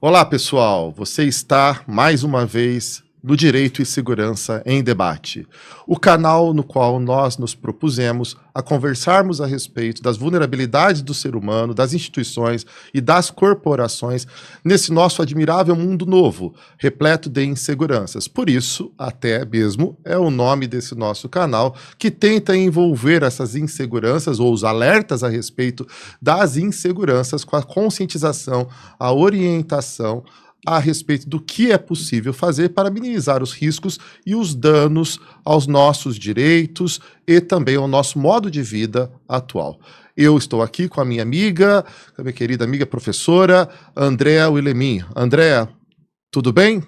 Olá, pessoal. Você está mais uma vez no Direito e Segurança em Debate, o canal no qual nós nos propusemos a conversarmos a respeito das vulnerabilidades do ser humano, das instituições e das corporações nesse nosso admirável mundo novo, repleto de inseguranças. Por isso, até mesmo é o nome desse nosso canal, que tenta envolver essas inseguranças ou os alertas a respeito das inseguranças com a conscientização, a orientação a respeito do que é possível fazer para minimizar os riscos e os danos aos nossos direitos e também ao nosso modo de vida atual. Eu estou aqui com a minha amiga, a minha querida amiga professora, Andréa Willemin. Andréa, tudo bem?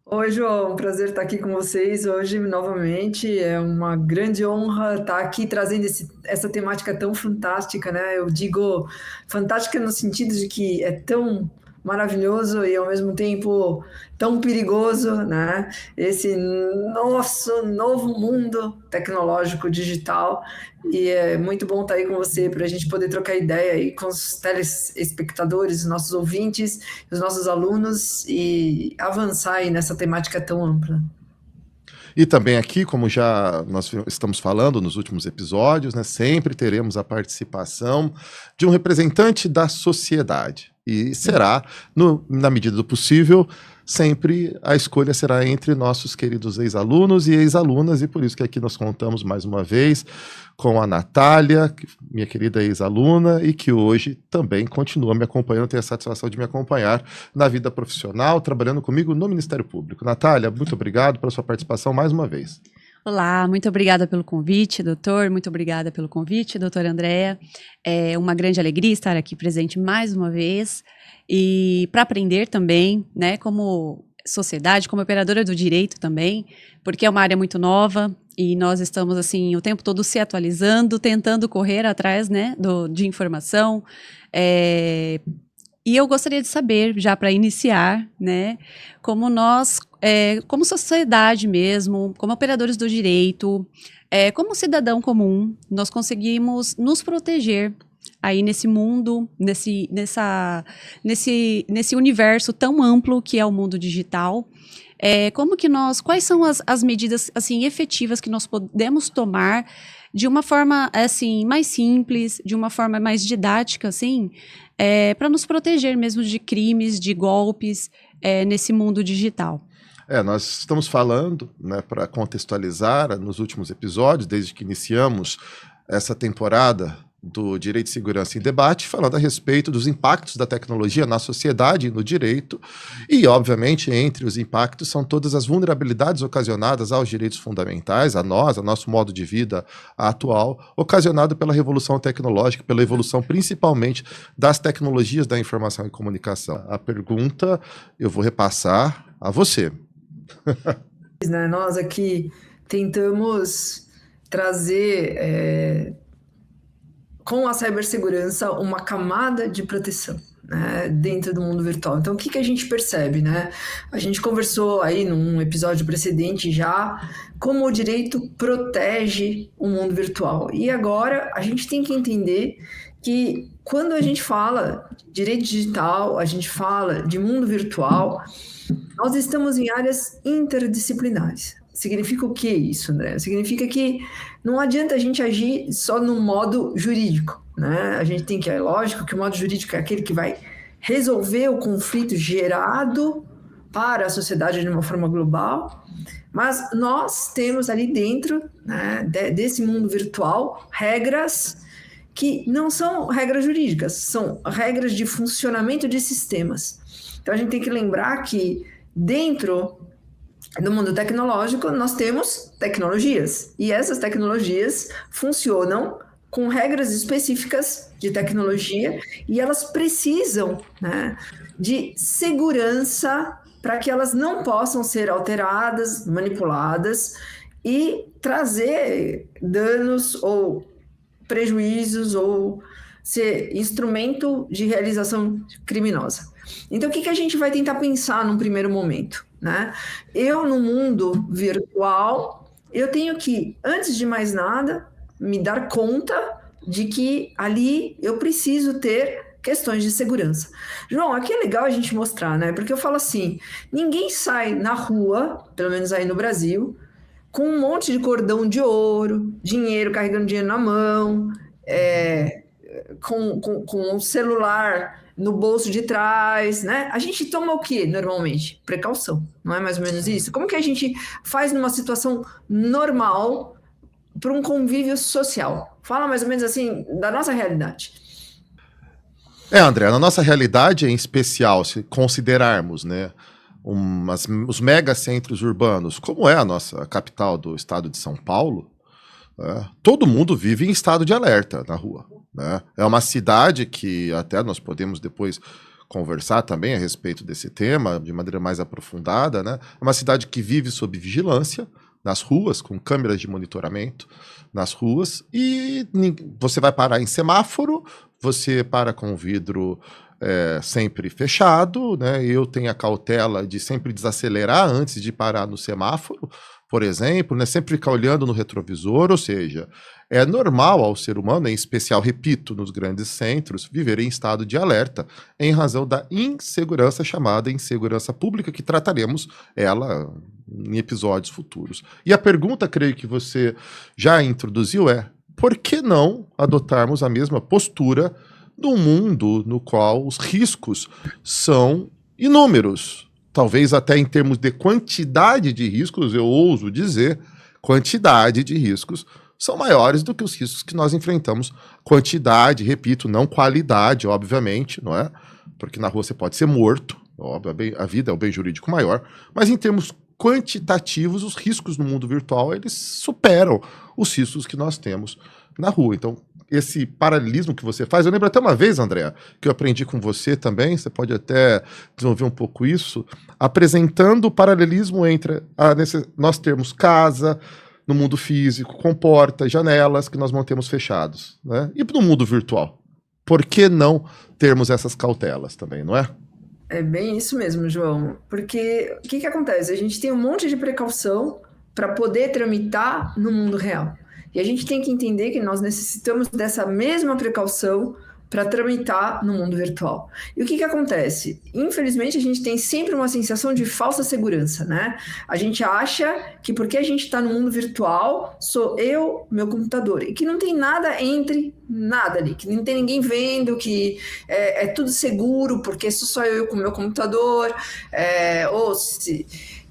Oi, João, prazer estar aqui com vocês hoje novamente. É uma grande honra estar aqui trazendo essa temática tão fantástica, né? Eu digo fantástica no sentido de que é tão maravilhoso e ao mesmo tempo tão perigoso, né? Esse nosso novo mundo tecnológico digital. E é muito bom estar aí com você para a gente poder trocar ideia aí com os telespectadores, nossos ouvintes, os nossos alunos e avançar aí nessa temática tão ampla. E também aqui, como já nós estamos falando nos últimos episódios, né, sempre teremos a participação de um representante da sociedade. E será, na medida do possível, sempre a escolha será entre nossos queridos ex-alunos e ex-alunas, e por isso que aqui nós contamos mais uma vez com a Natália, minha querida ex-aluna, e que hoje também continua me acompanhando, tem a satisfação de me acompanhar na vida profissional, trabalhando comigo no Ministério Público. Natália, muito obrigado pela sua participação mais uma vez. Olá, muito obrigada pelo convite, doutor. Muito obrigada pelo convite, doutora Andréa. É uma grande alegria estar aqui presente mais uma vez e para aprender também, né, como sociedade, como operadora do direito também, porque é uma área muito nova e nós estamos, assim, o tempo todo se atualizando, tentando correr atrás, né, de informação. E eu gostaria de saber, já para iniciar, né, como nós, como sociedade mesmo, como operadores do direito, como cidadão comum, nós conseguimos nos proteger aí nesse mundo, nesse universo tão amplo que é o mundo digital. Quais são as medidas assim efetivas que nós podemos tomar de uma forma assim mais simples, de uma forma mais didática, assim, para nos proteger mesmo de crimes, de golpes, nesse mundo digital? Nós estamos falando, né, para contextualizar, nos últimos episódios, desde que iniciamos essa temporada do Direito e Segurança em Debate, falando a respeito dos impactos da tecnologia na sociedade e no direito, e, obviamente, entre os impactos são todas as vulnerabilidades ocasionadas aos direitos fundamentais, a nós, ao nosso modo de vida atual, ocasionado pela revolução tecnológica, pela evolução principalmente das tecnologias da informação e comunicação. A pergunta eu vou repassar a você. Né, nós aqui tentamos trazer com a cibersegurança uma camada de proteção, né, dentro do mundo virtual. Então, o que a gente percebe, né? A gente conversou aí num episódio precedente já como o direito protege o mundo virtual. E agora a gente tem que entender que quando a gente fala de direito digital, a gente fala de mundo virtual, nós estamos em áreas interdisciplinares. Significa o que isso, André? Significa que não adianta a gente agir só no modo jurídico, né? A gente tem que, é lógico que o modo jurídico é aquele que vai resolver o conflito gerado para a sociedade de uma forma global, mas nós temos ali dentro, né, desse mundo virtual regras que não são regras jurídicas, são regras de funcionamento de sistemas. Então a gente tem que lembrar que dentro do mundo tecnológico, nós temos tecnologias, e essas tecnologias funcionam com regras específicas de tecnologia, e elas precisam, né, de segurança para que elas não possam ser alteradas, manipuladas e trazer danos ou prejuízos ou ser instrumento de realização criminosa. Então, o que a gente vai tentar pensar num primeiro momento, né? Eu, no mundo virtual, eu tenho que, antes de mais nada, me dar conta de que ali eu preciso ter questões de segurança. João, aqui é legal a gente mostrar, né? Porque eu falo assim, ninguém sai na rua, pelo menos aí no Brasil, com um monte de cordão de ouro, dinheiro, carregando dinheiro na mão, com um celular no bolso de trás, né? A gente toma o quê, normalmente? Precaução, não é mais ou menos isso? Como que a gente faz numa situação normal para um convívio social? Fala mais ou menos assim, da nossa realidade. André, na nossa realidade em especial, se considerarmos, né, os megacentros urbanos, como é a nossa capital do estado de São Paulo, todo mundo vive em estado de alerta na rua. Né? É uma cidade que até nós podemos depois conversar também a respeito desse tema de maneira mais aprofundada. Né? É uma cidade que vive sob vigilância nas ruas, com câmeras de monitoramento nas ruas, e você vai parar em semáforo, você para com o vidro sempre fechado, né? Eu tenho a cautela de sempre desacelerar antes de parar no semáforo, por exemplo, né? Sempre ficar olhando no retrovisor, ou seja, é normal ao ser humano, em especial, repito, nos grandes centros, viver em estado de alerta, em razão da insegurança chamada insegurança pública, que trataremos ela em episódios futuros. E a pergunta, creio que você já introduziu, por que não adotarmos a mesma postura num mundo no qual os riscos são inúmeros? Talvez até em termos de quantidade de riscos, eu ouso dizer, quantidade de riscos são maiores do que os riscos que nós enfrentamos. Quantidade, repito, não qualidade, obviamente, não é? Porque na rua você pode ser morto, óbvio, a vida é o bem jurídico maior, mas em termos quantitativos, os riscos no mundo virtual, eles superam os riscos que nós temos na rua. Então, esse paralelismo que você faz, eu lembro até uma vez, André, que eu aprendi com você também, você pode até desenvolver um pouco isso, apresentando o paralelismo entre nós termos casa no mundo físico, com portas, janelas que nós mantemos fechados, né? E no mundo virtual, por que não termos essas cautelas também, não é? É bem isso mesmo, João, porque o que acontece? A gente tem um monte de precaução para poder tramitar no mundo real. E a gente tem que entender que nós necessitamos dessa mesma precaução para tramitar no mundo virtual. E o que acontece? Infelizmente, a gente tem sempre uma sensação de falsa segurança, né? A gente acha que porque a gente está no mundo virtual, sou eu, meu computador, e que não tem nada entre nada ali, que não tem ninguém vendo, que é tudo seguro, porque sou só eu com o meu computador,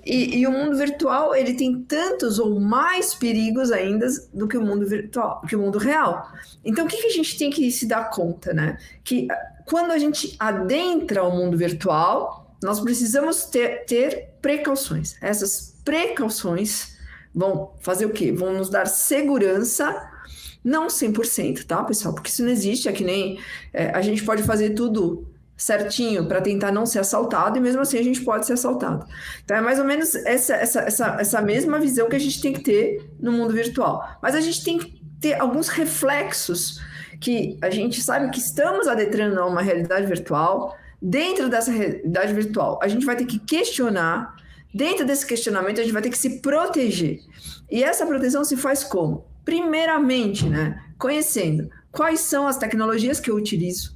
E o mundo virtual, ele tem tantos ou mais perigos ainda do que o mundo virtual, que o mundo real. Então, o que a gente tem que se dar conta, né? Que quando a gente adentra o mundo virtual, nós precisamos ter precauções. Essas precauções vão fazer o quê? Vão nos dar segurança, não 100%, tá, pessoal? Porque isso não existe, é que nem a gente pode fazer tudo certinho para tentar não ser assaltado, e mesmo assim a gente pode ser assaltado. Então é mais ou menos essa mesma visão que a gente tem que ter no mundo virtual. Mas a gente tem que ter alguns reflexos que a gente sabe que estamos adentrando a uma realidade virtual. Dentro dessa realidade virtual, a gente vai ter que questionar. Dentro desse questionamento, a gente vai ter que se proteger. E essa proteção se faz como? Primeiramente, né, conhecendo quais são as tecnologias que eu utilizo,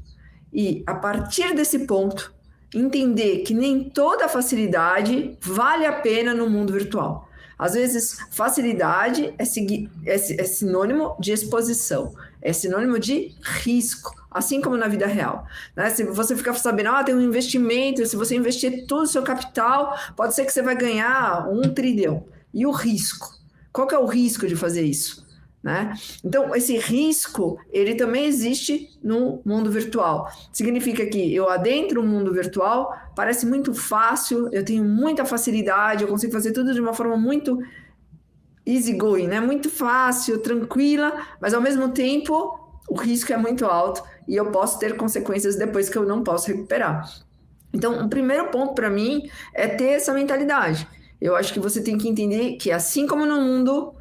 e, a partir desse ponto, entender que nem toda facilidade vale a pena no mundo virtual. Às vezes, facilidade é sinônimo de exposição, é sinônimo de risco, assim como na vida real. Né? Se você ficar sabendo, tem um investimento, se você investir todo o seu capital, pode ser que você vai ganhar 1 trilhão. E o risco? Qual que é o risco de fazer isso? Né? Então, esse risco, ele também existe no mundo virtual. Significa que eu adentro o mundo virtual, parece muito fácil, eu tenho muita facilidade, eu consigo fazer tudo de uma forma muito easygoing, né? Muito fácil, tranquila, mas ao mesmo tempo o risco é muito alto e eu posso ter consequências depois que eu não posso recuperar. Então, o primeiro ponto para mim é ter essa mentalidade. Eu acho que você tem que entender que, assim como no mundo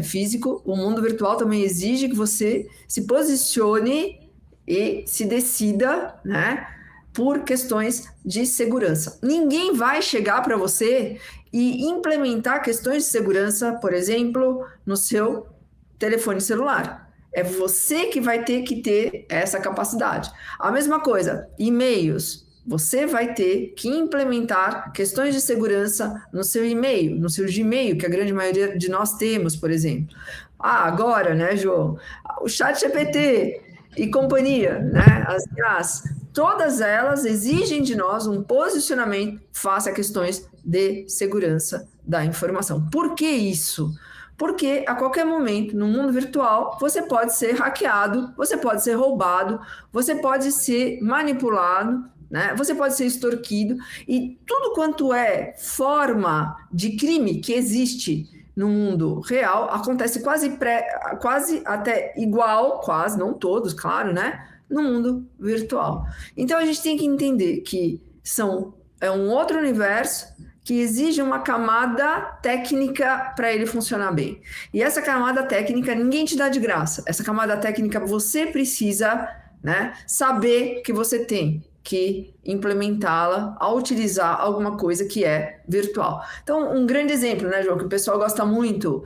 físico, o mundo virtual também exige que você se posicione e se decida, né, por questões de segurança. Ninguém vai chegar para você e implementar questões de segurança, por exemplo, no seu telefone celular. É você que vai ter que ter essa capacidade. A mesma coisa, e-mails. Você vai ter que implementar questões de segurança no seu e-mail, no seu Gmail, que a grande maioria de nós temos, por exemplo. Agora, né, João? O ChatGPT e companhia, né? As IAs, todas elas exigem de nós um posicionamento face a questões de segurança da informação. Por que isso? Porque a qualquer momento, no mundo virtual, você pode ser hackeado, você pode ser roubado, você pode ser manipulado, né? Você pode ser extorquido, e tudo quanto é forma de crime que existe no mundo real acontece quase até igual, quase, não todos, claro, né? No mundo virtual. Então a gente tem que entender que é um outro universo que exige uma camada técnica para ele funcionar bem. E essa camada técnica ninguém te dá de graça. Essa camada técnica você precisa, né, saber que você tem que implementá-la ao utilizar alguma coisa que é virtual. Então, um grande exemplo, né, João, que o pessoal gosta muito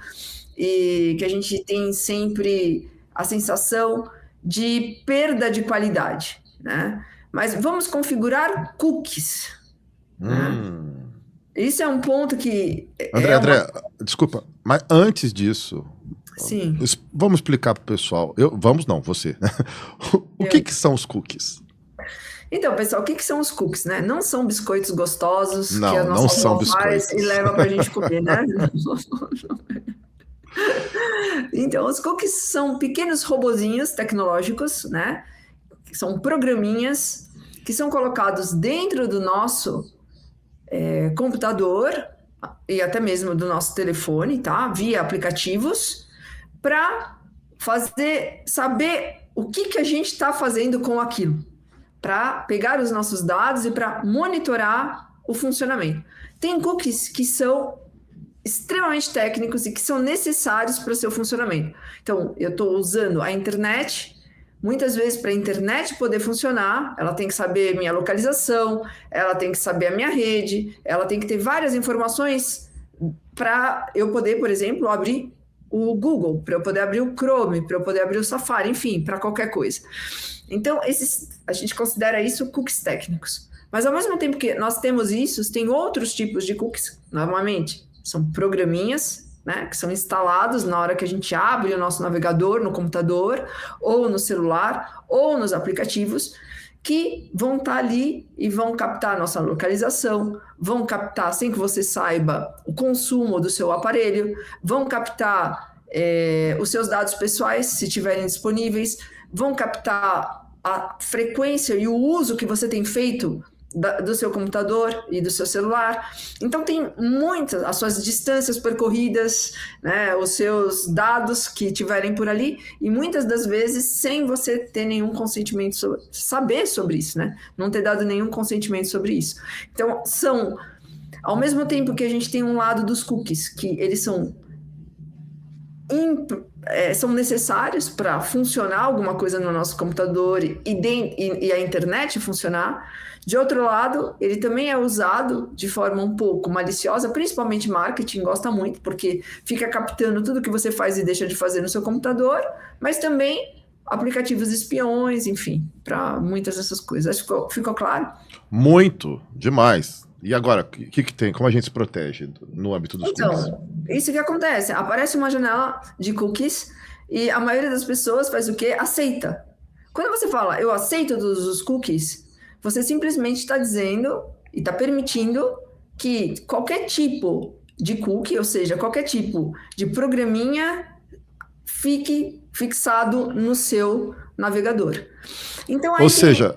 e que a gente tem sempre a sensação de perda de qualidade, né? Mas vamos configurar cookies. Né? Isso é um ponto que... André, desculpa, mas antes disso, Sim. Vamos explicar para o pessoal. Você. O que são os cookies? Então, pessoal, o que são os cookies, né? Não são biscoitos gostosos que a não nossa são avó faz biscoitos. e leva pra gente comer, né? Então, os cookies são pequenos robozinhos tecnológicos, né? Que são programinhas que são colocados dentro do nosso computador e até mesmo do nosso telefone, tá? Via aplicativos, para saber o que a gente está fazendo com aquilo, para pegar os nossos dados e para monitorar o funcionamento. Tem cookies que são extremamente técnicos e que são necessários para o seu funcionamento. Então, eu estou usando a internet, muitas vezes para a internet poder funcionar, ela tem que saber minha localização, ela tem que saber a minha rede, ela tem que ter várias informações para eu poder, por exemplo, abrir o Google, para eu poder abrir o Chrome, para eu poder abrir o Safari, enfim, para qualquer coisa. Então, a gente considera isso cookies técnicos. Mas, ao mesmo tempo que nós temos isso, tem outros tipos de cookies, novamente, são programinhas, né, que são instalados na hora que a gente abre o nosso navegador no computador, ou no celular, ou nos aplicativos, que vão estar ali e vão captar a nossa localização, vão captar, sem que você saiba, o consumo do seu aparelho, vão captar os seus dados pessoais, se tiverem disponíveis, vão captar a frequência e o uso que você tem feito do seu computador e do seu celular. Então tem muitas, as suas distâncias percorridas, né, os seus dados que tiverem por ali, e muitas das vezes sem você ter nenhum consentimento saber sobre isso, né? Não ter dado nenhum consentimento sobre isso. Então ao mesmo tempo que a gente tem um lado dos cookies, que eles são necessários para funcionar alguma coisa no nosso computador e a internet funcionar. De outro lado, ele também é usado de forma um pouco maliciosa, principalmente marketing gosta muito, porque fica captando tudo que você faz e deixa de fazer no seu computador, mas também aplicativos espiões, enfim, para muitas dessas coisas. Ficou claro? Muito, demais. E agora, o que tem? Como a gente se protege no âmbito dos cookies? Então, isso que acontece. Aparece uma janela de cookies e a maioria das pessoas faz o quê? Aceita. Quando você fala, eu aceito todos os cookies, você simplesmente está dizendo e está permitindo que qualquer tipo de cookie, ou seja, qualquer tipo de programinha, fique fixado no seu navegador. Então, ou seja,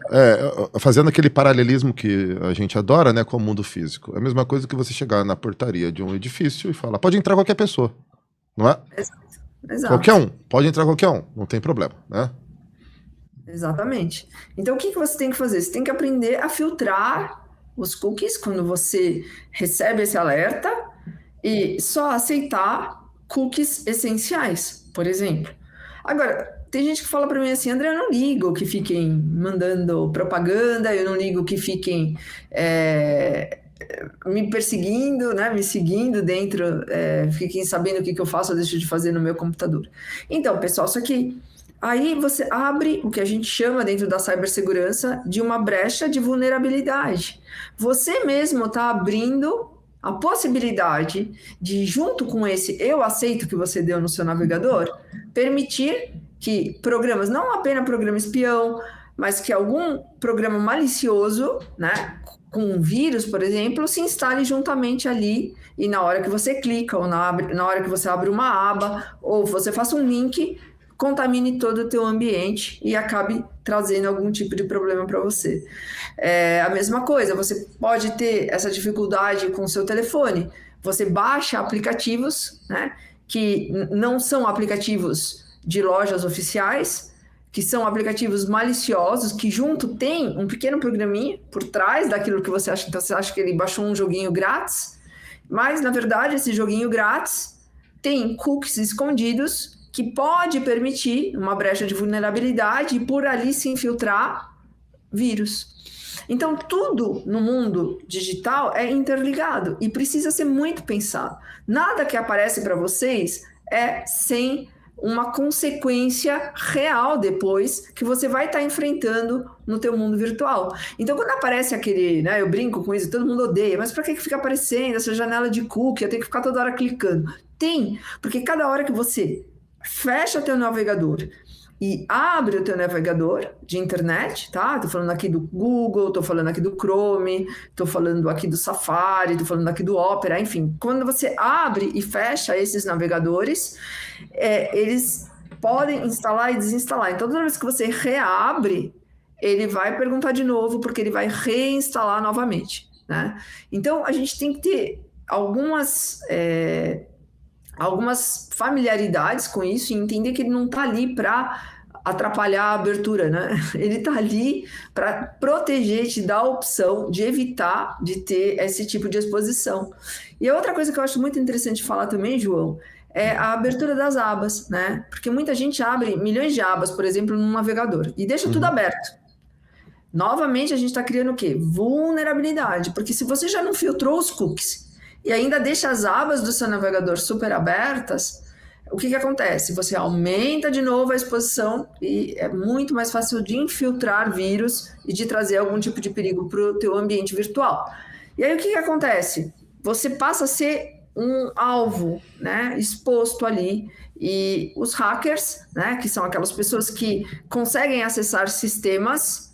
fazendo aquele paralelismo que a gente adora, né, com o mundo físico. É a mesma coisa que você chegar na portaria de um edifício e falar, pode entrar qualquer pessoa, não é? Exato. Qualquer um, pode entrar qualquer um, não tem problema, né? Exatamente. Então, o que você tem que fazer? Você tem que aprender a filtrar os cookies quando você recebe esse alerta e só aceitar cookies essenciais, por exemplo. Agora, tem gente que fala para mim assim, André, eu não ligo que fiquem mandando propaganda, eu não ligo que fiquem me perseguindo, né, me seguindo dentro, fiquem sabendo o que eu faço ou deixo de fazer no meu computador. Então, pessoal, só que Aí você abre o que a gente chama dentro da cibersegurança de uma brecha de vulnerabilidade. Você mesmo está abrindo a possibilidade de, junto com esse eu aceito que você deu no seu navegador, permitir que programas, não apenas programa espião, mas que algum programa malicioso, né, com um vírus, por exemplo, se instale juntamente ali e na hora que você clica, ou na hora que você abre uma aba, ou você faça um link, contamine todo o teu ambiente e acabe trazendo algum tipo de problema para você. A mesma coisa, você pode ter essa dificuldade com o seu telefone. Você baixa aplicativos, né, que não são aplicativos de lojas oficiais, que são aplicativos maliciosos, que junto tem um pequeno programinha por trás daquilo que você acha. Então você acha que ele baixou um joguinho grátis, mas na verdade esse joguinho grátis tem cookies escondidos que pode permitir uma brecha de vulnerabilidade e por ali se infiltrar vírus. Então, tudo no mundo digital é interligado e precisa ser muito pensado. Nada que aparece para vocês é sem uma consequência real depois que você vai estar enfrentando no teu mundo virtual. Então, quando aparece aquele, né, eu brinco com isso, todo mundo odeia, mas para que fica aparecendo essa janela de cookie? Eu tenho que ficar toda hora clicando. Tem, porque cada hora que você fecha teu navegador e abre o teu navegador de internet, tá? Tô falando aqui do Google, tô falando aqui do Chrome, tô falando aqui do Safari, tô falando aqui do Opera, enfim. Quando você abre e fecha esses navegadores, eles podem instalar e desinstalar. Então, toda vez que você reabre, ele vai perguntar de novo, porque ele vai reinstalar novamente, né? Então, a gente tem que ter algumas familiaridades com isso e entender que ele não está ali para atrapalhar a abertura, né? Ele está ali para proteger, te dar a opção de evitar de ter esse tipo de exposição. E a outra coisa que eu acho muito interessante falar também, João, é a abertura das abas, né? Porque muita gente abre milhões de abas, por exemplo, num navegador e deixa tudo aberto. Novamente, a gente está criando o quê? Vulnerabilidade, porque se você já não filtrou os cookies e ainda deixa as abas do seu navegador super abertas, o que acontece? Você aumenta de novo a exposição e é muito mais fácil de infiltrar vírus e de trazer algum tipo de perigo para o teu ambiente virtual. E aí o que acontece? Você passa a ser um alvo, né, exposto ali, e os hackers, né, que são aquelas pessoas que conseguem acessar sistemas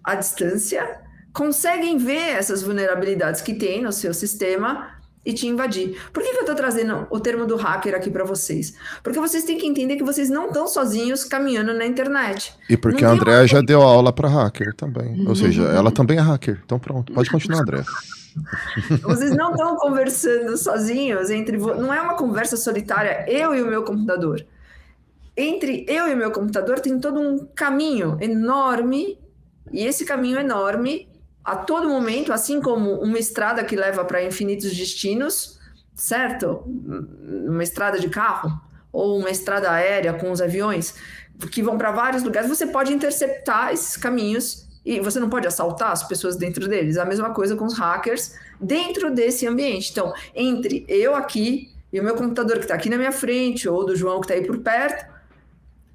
à distância, conseguem ver essas vulnerabilidades que tem no seu sistema e te invadir. Por que eu estou trazendo o termo do hacker aqui para vocês? Porque vocês têm que entender que vocês não estão sozinhos caminhando na internet. E porque a Andrea já deu aula para hacker também. Ou seja, ela também é hacker. Então pronto, pode continuar, Andrea. Vocês não estão conversando sozinhos não é uma conversa solitária, eu e o meu computador. Entre eu e o meu computador tem todo um caminho enorme, e esse caminho enorme, a todo momento, assim como uma estrada que leva para infinitos destinos, certo? Uma estrada de carro, ou uma estrada aérea com os aviões, que vão para vários lugares, você pode interceptar esses caminhos e você não pode assaltar as pessoas dentro deles. A mesma coisa com os hackers dentro desse ambiente. Então, entre eu aqui e o meu computador que está aqui na minha frente, ou do João que está aí por perto,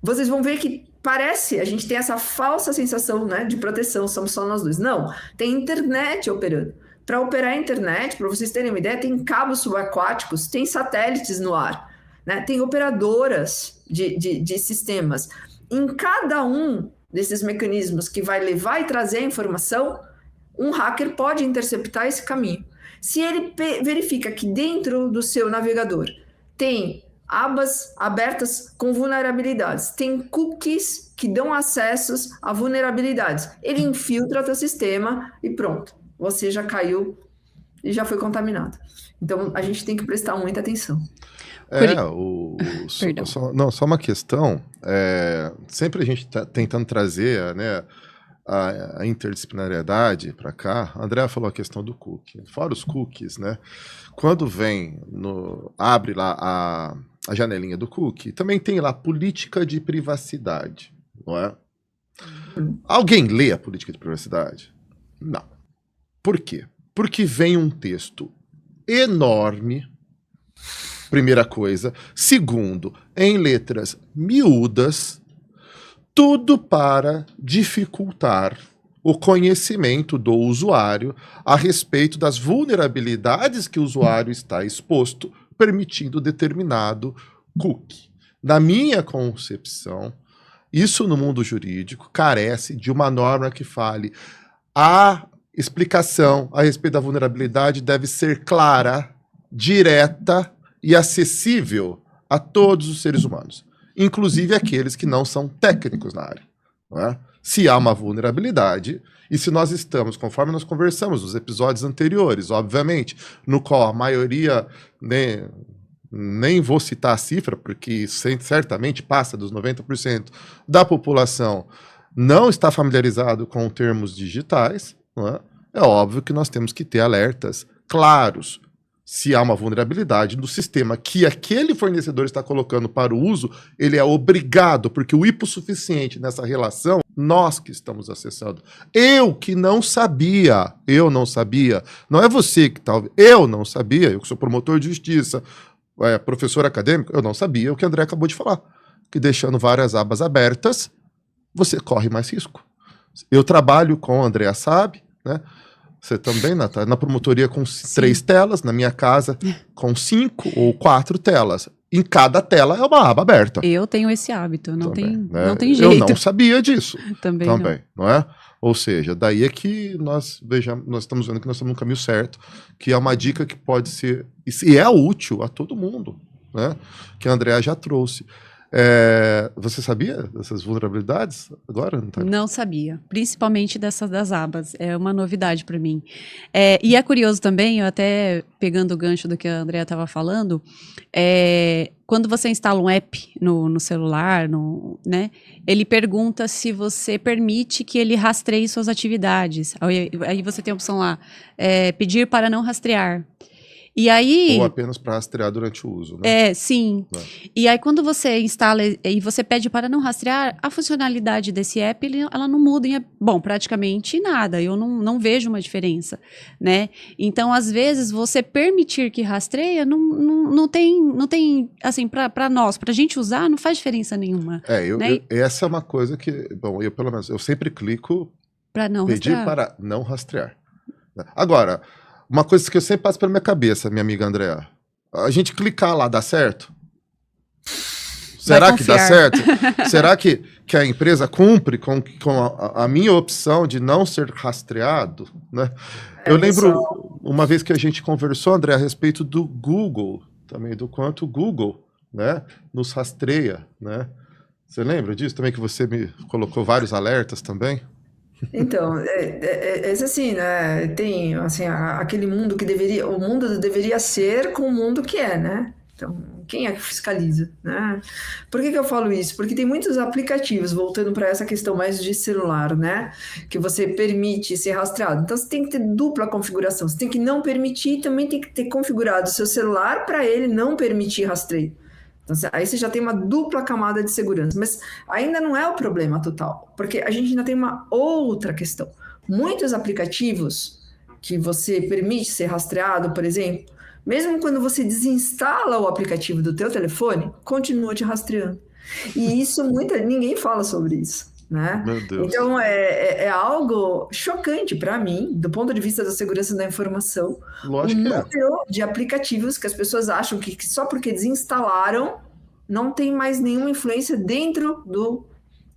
vocês vão ver que parece, a gente tem essa falsa sensação, né, de proteção, somos só nós dois. Não, tem internet operando. Para operar a internet, para vocês terem uma ideia, tem cabos subaquáticos, tem satélites no ar, né, tem operadoras de sistemas. Em cada um desses mecanismos que vai levar e trazer a informação, um hacker pode interceptar esse caminho. Se ele verifica que dentro do seu navegador tem abas abertas com vulnerabilidades, tem cookies que dão acessos a vulnerabilidades, ele infiltra o teu sistema e pronto, você já caiu e já foi contaminado. Então, a gente tem que prestar muita atenção. Só uma questão, sempre a gente está tentando trazer, né, a interdisciplinariedade para cá. A Andrea falou a questão do cookie. Fora os cookies, né? Quando abre lá a janelinha do cookie, também tem lá política de privacidade, não é? Alguém lê a política de privacidade? Não. Por quê? Porque vem um texto enorme, primeira coisa. Segundo, em letras miúdas, tudo para dificultar o conhecimento do usuário a respeito das vulnerabilidades que o usuário está exposto, permitindo determinado cookie. Na minha concepção, isso no mundo jurídico carece de uma norma que fale a explicação a respeito da vulnerabilidade deve ser clara, direta e acessível a todos os seres humanos, inclusive aqueles que não são técnicos na área. Não é? Se há uma vulnerabilidade, e se nós estamos, conforme nós conversamos nos episódios anteriores, obviamente, no qual a maioria, nem vou citar a cifra, porque certamente passa dos 90% da população não está familiarizado com termos digitais, não é? É óbvio que nós temos que ter alertas claros. Se há uma vulnerabilidade no sistema que aquele fornecedor está colocando para o uso, ele é obrigado, porque o hipossuficiente nessa relação, nós que estamos acessando. Eu que não sabia, não é você que está ouvindo, eu não sabia, eu que sou promotor de justiça, professor acadêmico, eu não sabia o que o André acabou de falar, que deixando várias abas abertas, você corre mais risco. Eu trabalho com a Andrea sabe, né? Você também, Natália, na promotoria com 3 telas, na minha casa com 5 ou 4 telas. Em cada tela é uma aba aberta. Eu tenho esse hábito, não né? tem jeito. Eu não sabia disso. Também não é? Ou seja, daí é que nós estamos vendo que nós estamos no caminho certo, que é uma dica que pode ser, e é útil a todo mundo, né? Que a Andrea já trouxe. Você sabia dessas vulnerabilidades agora, Natália? Não sabia, principalmente das abas, é uma novidade para mim. E é curioso também, eu até pegando o gancho do que a Andrea estava falando, quando você instala um app no celular, né, ele pergunta se você permite que ele rastreie suas atividades. Aí você tem a opção lá, pedir para não rastrear. E aí, ou apenas para rastrear durante o uso, né? Sim. E aí, quando você instala e você pede para não rastrear, a funcionalidade desse app, ela não muda praticamente nada. Eu não vejo uma diferença, né? Então, às vezes, você permitir que rastreia não tem assim, para nós, para a gente usar, não faz diferença nenhuma. Né? Essa é uma coisa que, bom, eu pelo menos, eu sempre clico para não pedir rastrear. para não rastrear. Agora, uma coisa que eu sempre passo pela minha cabeça, minha amiga Andrea. A gente clicar lá, dá certo? Será que dá certo? Será que a empresa cumpre com a minha opção de não ser rastreado? Né? Eu lembro uma vez que a gente conversou, André, a respeito do Google, também, do quanto o Google, né, nos rastreia. Né? Você lembra disso também, que você me colocou vários alertas também? Então, assim, né? Tem assim, aquele mundo que o mundo deveria ser com o mundo que é, né? Então, quem é que fiscaliza, né? Por que eu falo isso? Porque tem muitos aplicativos, voltando para essa questão mais de celular, né? Que você permite ser rastreado. Então, você tem que ter dupla configuração. Você tem que não permitir e também tem que ter configurado o seu celular para ele não permitir rastreio. Então, aí você já tem uma dupla camada de segurança, mas ainda não é o problema total, porque a gente ainda tem uma outra questão. Muitos aplicativos que você permite ser rastreado, por exemplo, mesmo quando você desinstala o aplicativo do teu telefone, continua te rastreando. E isso ninguém fala sobre isso, né? Meu Deus. Então é algo chocante para mim, do ponto de vista da segurança da informação. Lógico que é. Número de aplicativos que as pessoas acham que só porque desinstalaram não tem mais nenhuma influência dentro do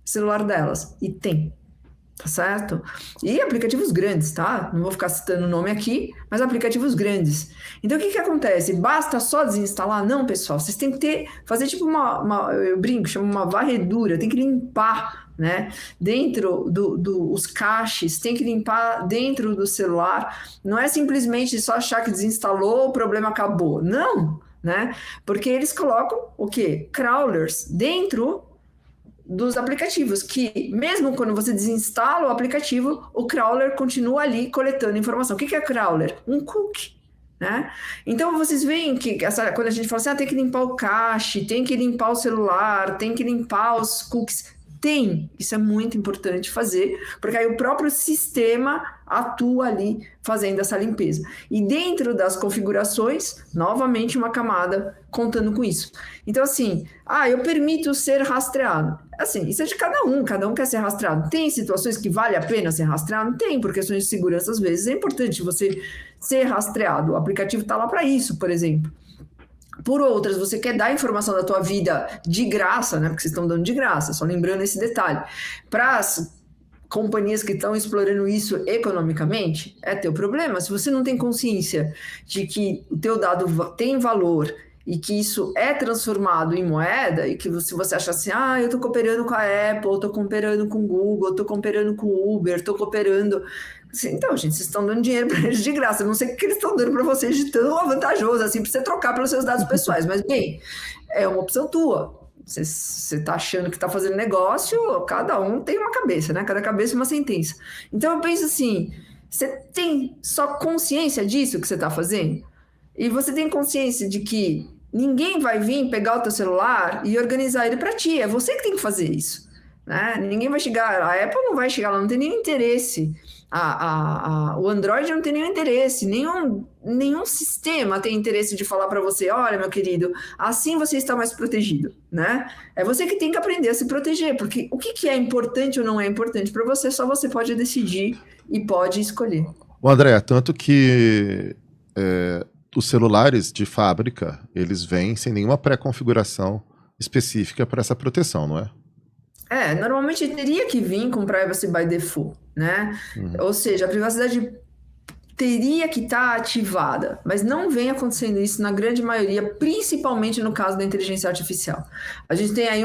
celular delas. E tem, tá certo? E aplicativos grandes, tá? Não vou ficar citando o nome aqui, mas aplicativos grandes. Então, o que acontece? Basta só desinstalar? Não, pessoal. Vocês têm que fazer tipo eu brinco, chamo uma varredura. Tem que limpar, né? Dentro os caches, tem que limpar dentro do celular. Não é simplesmente só achar que desinstalou, o problema acabou. Não, né? Porque eles colocam o quê? Crawlers dentro dos aplicativos, que mesmo quando você desinstala o aplicativo, o crawler continua ali coletando informação. O que é crawler? Um cookie, né? Então vocês veem que quando a gente fala assim, tem que limpar o cache, tem que limpar o celular, tem que limpar os cookies, Tem, isso é muito importante fazer, porque aí o próprio sistema atua ali fazendo essa limpeza. E dentro das configurações, novamente uma camada contando com isso. Então, assim, eu permito ser rastreado. Assim, isso é de cada um quer ser rastreado. Tem situações que vale a pena ser rastreado? Tem, por questões de segurança, às vezes é importante você ser rastreado. O aplicativo está lá para isso, por exemplo. Por outras, você quer dar informação da tua vida de graça, né? Porque vocês estão dando de graça, só lembrando esse detalhe. Para as companhias que estão explorando isso economicamente, é teu problema. Se você não tem consciência de que o teu dado tem valor e que isso é transformado em moeda, e que se você acha assim, eu estou cooperando com a Apple, estou cooperando com o Google, estou cooperando com o Uber, estou cooperando... Assim, então, gente, vocês estão dando dinheiro para eles de graça. Eu não sei o que eles estão dando para vocês de tão vantajoso, assim, para você trocar pelos seus dados pessoais. Mas, bem, é uma opção tua. Você está achando que está fazendo negócio, cada um tem uma cabeça, né? Cada cabeça uma sentença. Então, eu penso assim, você tem só consciência disso que você está fazendo? E você tem consciência de que ninguém vai vir pegar o teu celular e organizar ele para ti. É você que tem que fazer isso, né? Ninguém vai chegar, a Apple não vai chegar, ela não tem nenhum interesse. O Android não tem nenhum interesse, nenhum sistema tem interesse de falar para você, olha, meu querido, assim você está mais protegido, né? É você que tem que aprender a se proteger, porque o que é importante ou não é importante para você, só você pode decidir e pode escolher. O André, tanto que os celulares de fábrica, eles vêm sem nenhuma pré-configuração específica para essa proteção, não é? Normalmente teria que vir com Privacy by Default, né? Ou seja, a privacidade teria que estar ativada, mas não vem acontecendo isso na grande maioria, principalmente no caso da inteligência artificial. A gente tem aí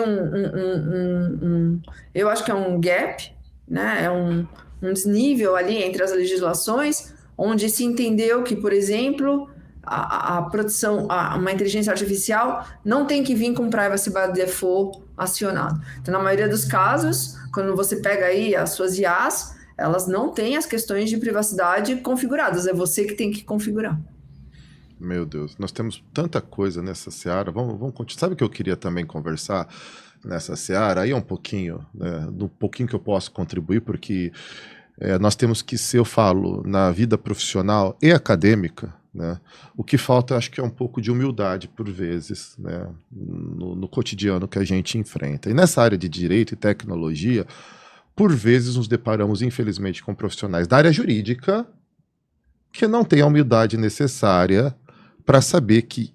eu acho que é um gap, né? É um desnível ali entre as legislações, onde se entendeu que, por exemplo, a proteção, uma inteligência artificial não tem que vir com Privacy by Default acionado. Então, na maioria dos casos, quando você pega aí as suas IAs, elas não têm as questões de privacidade configuradas, é você que tem que configurar. Meu Deus, nós temos tanta coisa nessa seara. Vamos continuar. Sabe o que eu queria também conversar nessa seara? Aí é um pouquinho, né, do pouquinho que eu posso contribuir, porque nós temos que ser, eu falo, na vida profissional e acadêmica, né, o que falta, acho que é um pouco de humildade, por vezes, né, no cotidiano que a gente enfrenta. E nessa área de direito e tecnologia, por vezes nos deparamos, infelizmente, com profissionais da área jurídica que não têm a humildade necessária para saber que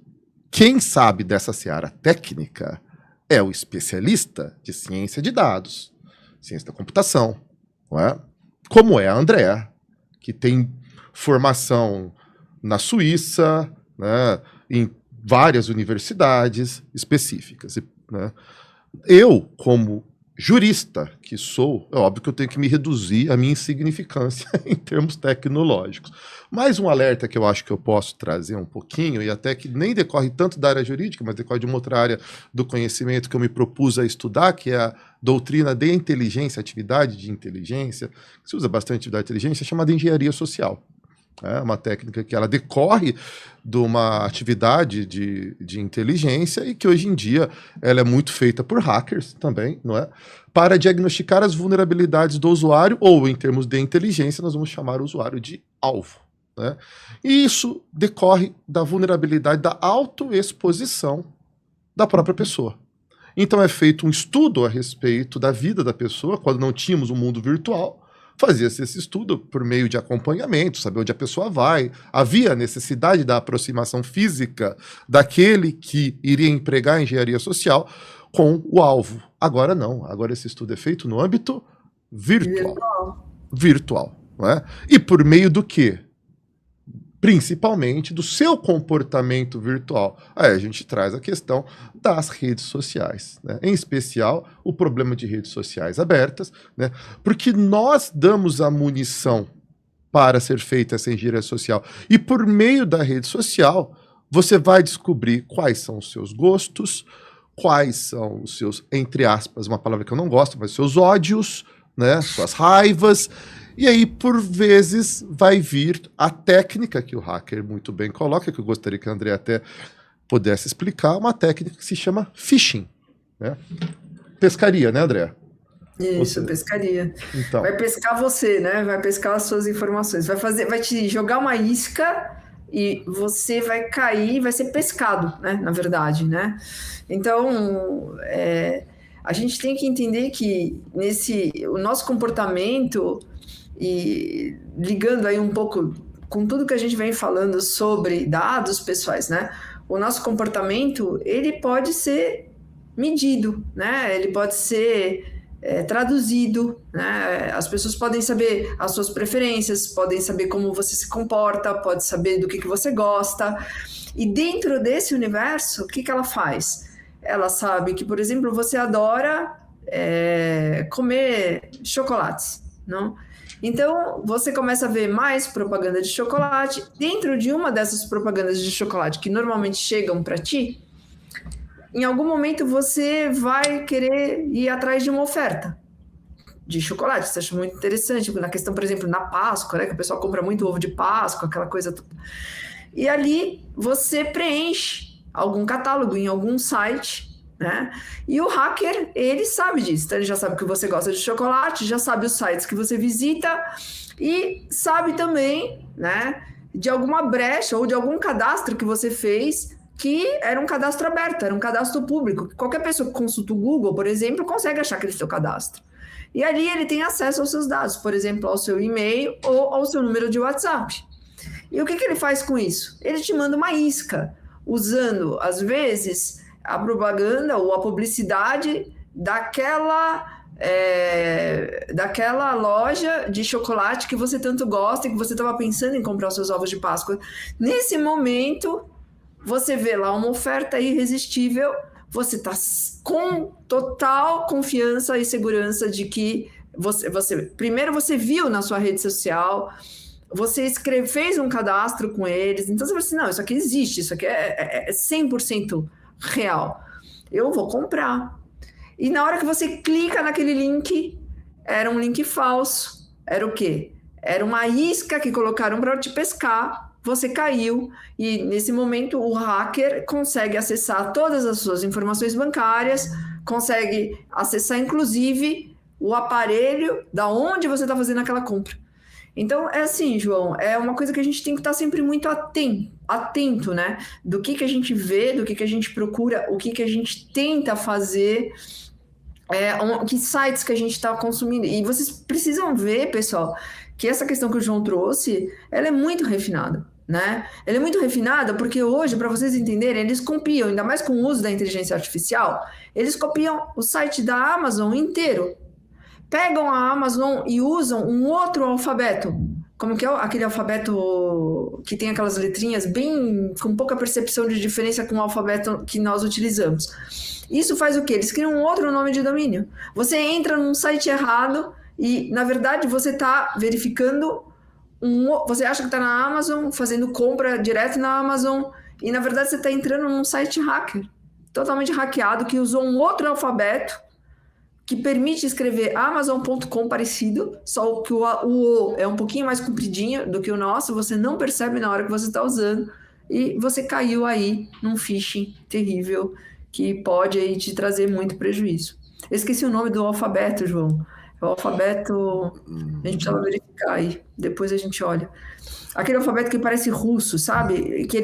quem sabe dessa seara técnica é o especialista de ciência de dados, ciência da computação, não é? Como é a Andrea, que tem formação na Suíça, né, em várias universidades específicas, né? Eu, como jurista que sou, é óbvio que eu tenho que me reduzir a minha insignificância em termos tecnológicos. Mais um alerta que eu acho que eu posso trazer um pouquinho, e até que nem decorre tanto da área jurídica, mas decorre de uma outra área do conhecimento que eu me propus a estudar, que é a doutrina de inteligência, atividade de inteligência, que se usa bastante atividade de inteligência, chamada engenharia social. É uma técnica que ela decorre de uma atividade de inteligência e que hoje em dia ela é muito feita por hackers também, não é? Para diagnosticar as vulnerabilidades do usuário, ou em termos de inteligência, nós vamos chamar o usuário de alvo, né? E isso decorre da vulnerabilidade da autoexposição da própria pessoa. Então é feito um estudo a respeito da vida da pessoa, quando não tínhamos um mundo virtual. Fazia-se esse estudo por meio de acompanhamento, saber onde a pessoa vai. Havia necessidade da aproximação física daquele que iria empregar a engenharia social com o alvo. Agora não. Agora esse estudo é feito no âmbito virtual, não é? E por meio do quê? Principalmente do seu comportamento virtual. Aí a gente traz a questão das redes sociais, né? Em especial o problema de redes sociais abertas, né? Porque nós damos a munição para ser feita essa engenharia social, e por meio da rede social você vai descobrir quais são os seus gostos, quais são os seus, entre aspas, uma palavra que eu não gosto, mas seus ódios, né? Suas raivas. E aí, por vezes, vai vir a técnica que o hacker muito bem coloca, que eu gostaria que a Andrea até pudesse explicar, uma técnica que se chama phishing, né? Pescaria, né, Andrea? Isso, pescaria. Então, Vai pescar você, né? Vai pescar as suas informações. Vai te jogar uma isca e você vai cair, vai ser pescado, né? Na verdade, né? Então, a gente tem que entender que o nosso comportamento, e ligando aí um pouco com tudo que a gente vem falando sobre dados pessoais, né? O nosso comportamento, ele pode ser medido, né? Ele pode ser traduzido, né? As pessoas podem saber as suas preferências, podem saber como você se comporta, pode saber do que você gosta. E dentro desse universo, o que ela faz? Ela sabe que, por exemplo, você adora comer chocolates, não? Então, você começa a ver mais propaganda de chocolate. Dentro de uma dessas propagandas de chocolate que normalmente chegam para ti, em algum momento você vai querer ir atrás de uma oferta de chocolate. Você acha muito interessante. Na questão, por exemplo, na Páscoa, né, que o pessoal compra muito ovo de Páscoa, aquela coisa toda. E ali você preenche algum catálogo em algum site, né? E o hacker, ele sabe disso. Então, ele já sabe que você gosta de chocolate, já sabe os sites que você visita e sabe também, né, de alguma brecha ou de algum cadastro que você fez que era um cadastro aberto, era um cadastro público. Qualquer pessoa que consulta o Google, por exemplo, consegue achar aquele seu cadastro. E ali ele tem acesso aos seus dados, por exemplo, ao seu e-mail ou ao seu número de WhatsApp. E o que ele faz com isso? Ele te manda uma isca, usando, às vezes, a propaganda ou a publicidade daquela loja de chocolate que você tanto gosta e que você estava pensando em comprar os seus ovos de Páscoa. Nesse momento, você vê lá uma oferta irresistível, você está com total confiança e segurança de que primeiro você viu na sua rede social, você fez um cadastro com eles, então você fala assim, não, isso aqui existe, isso aqui é 100% real, eu vou comprar. E na hora que você clica naquele link, era um link falso, era o quê? Era uma isca que colocaram para te pescar, você caiu, e nesse momento o hacker consegue acessar todas as suas informações bancárias, consegue acessar inclusive o aparelho da onde você está fazendo aquela compra. Então, é assim, João, é uma coisa que a gente tem que estar sempre muito atento, né? Do que a gente vê, do que a gente procura, o que a gente tenta fazer, que sites que a gente está consumindo. E vocês precisam ver, pessoal, que essa questão que o João trouxe, ela é muito refinada, né? Ela é muito refinada porque hoje, para vocês entenderem, eles copiam, ainda mais com o uso da inteligência artificial, eles copiam o site da Amazon inteiro. Pegam a Amazon e usam um outro alfabeto, como que é aquele alfabeto que tem aquelas letrinhas bem com pouca percepção de diferença com o alfabeto que nós utilizamos. Isso faz o quê? Eles criam um outro nome de domínio. Você entra num site errado e, na verdade, você está verificando você acha que está na Amazon, fazendo compra direto na Amazon, e, na verdade, você está entrando num site hacker, totalmente hackeado, que usou um outro alfabeto que permite escrever Amazon.com parecido, só que o O é um pouquinho mais compridinho do que o nosso, você não percebe na hora que você está usando, e você caiu aí num phishing terrível, que pode aí te trazer muito prejuízo. Eu esqueci o nome do alfabeto, João. O alfabeto, a gente precisa verificar aí, depois a gente olha. Aquele alfabeto que parece russo, sabe? Que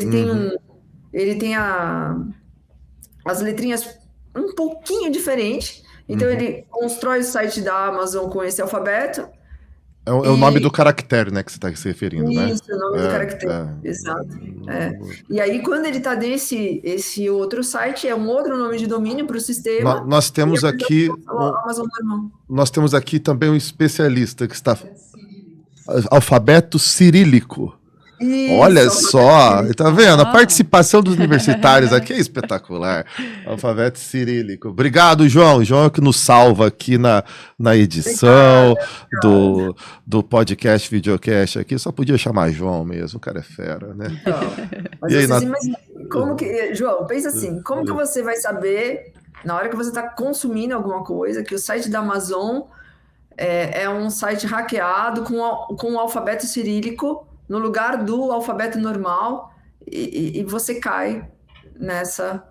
ele tem as letrinhas um pouquinho diferentes. Então ele constrói o site da Amazon com esse alfabeto. É o nome do caractere, né, que você está se referindo, né? Isso, o nome do caractere, exato. E aí, quando ele está esse outro site, é um outro nome de domínio para o sistema. Nós temos aqui Amazon normal. Nós temos aqui também um especialista que está alfabeto cirílico. Isso, olha só, tá vendo? A participação dos universitários aqui é espetacular. Alfabeto cirílico. Obrigado, João. João é o que nos salva aqui na edição do podcast, videocast aqui. Só podia chamar João mesmo, o cara é fera, né? Mas e aí, como que, João, pensa assim, como que você vai saber, na hora que você está consumindo alguma coisa, que o site da Amazon é um site hackeado com o alfabeto cirílico no lugar do alfabeto normal, e você cai nessa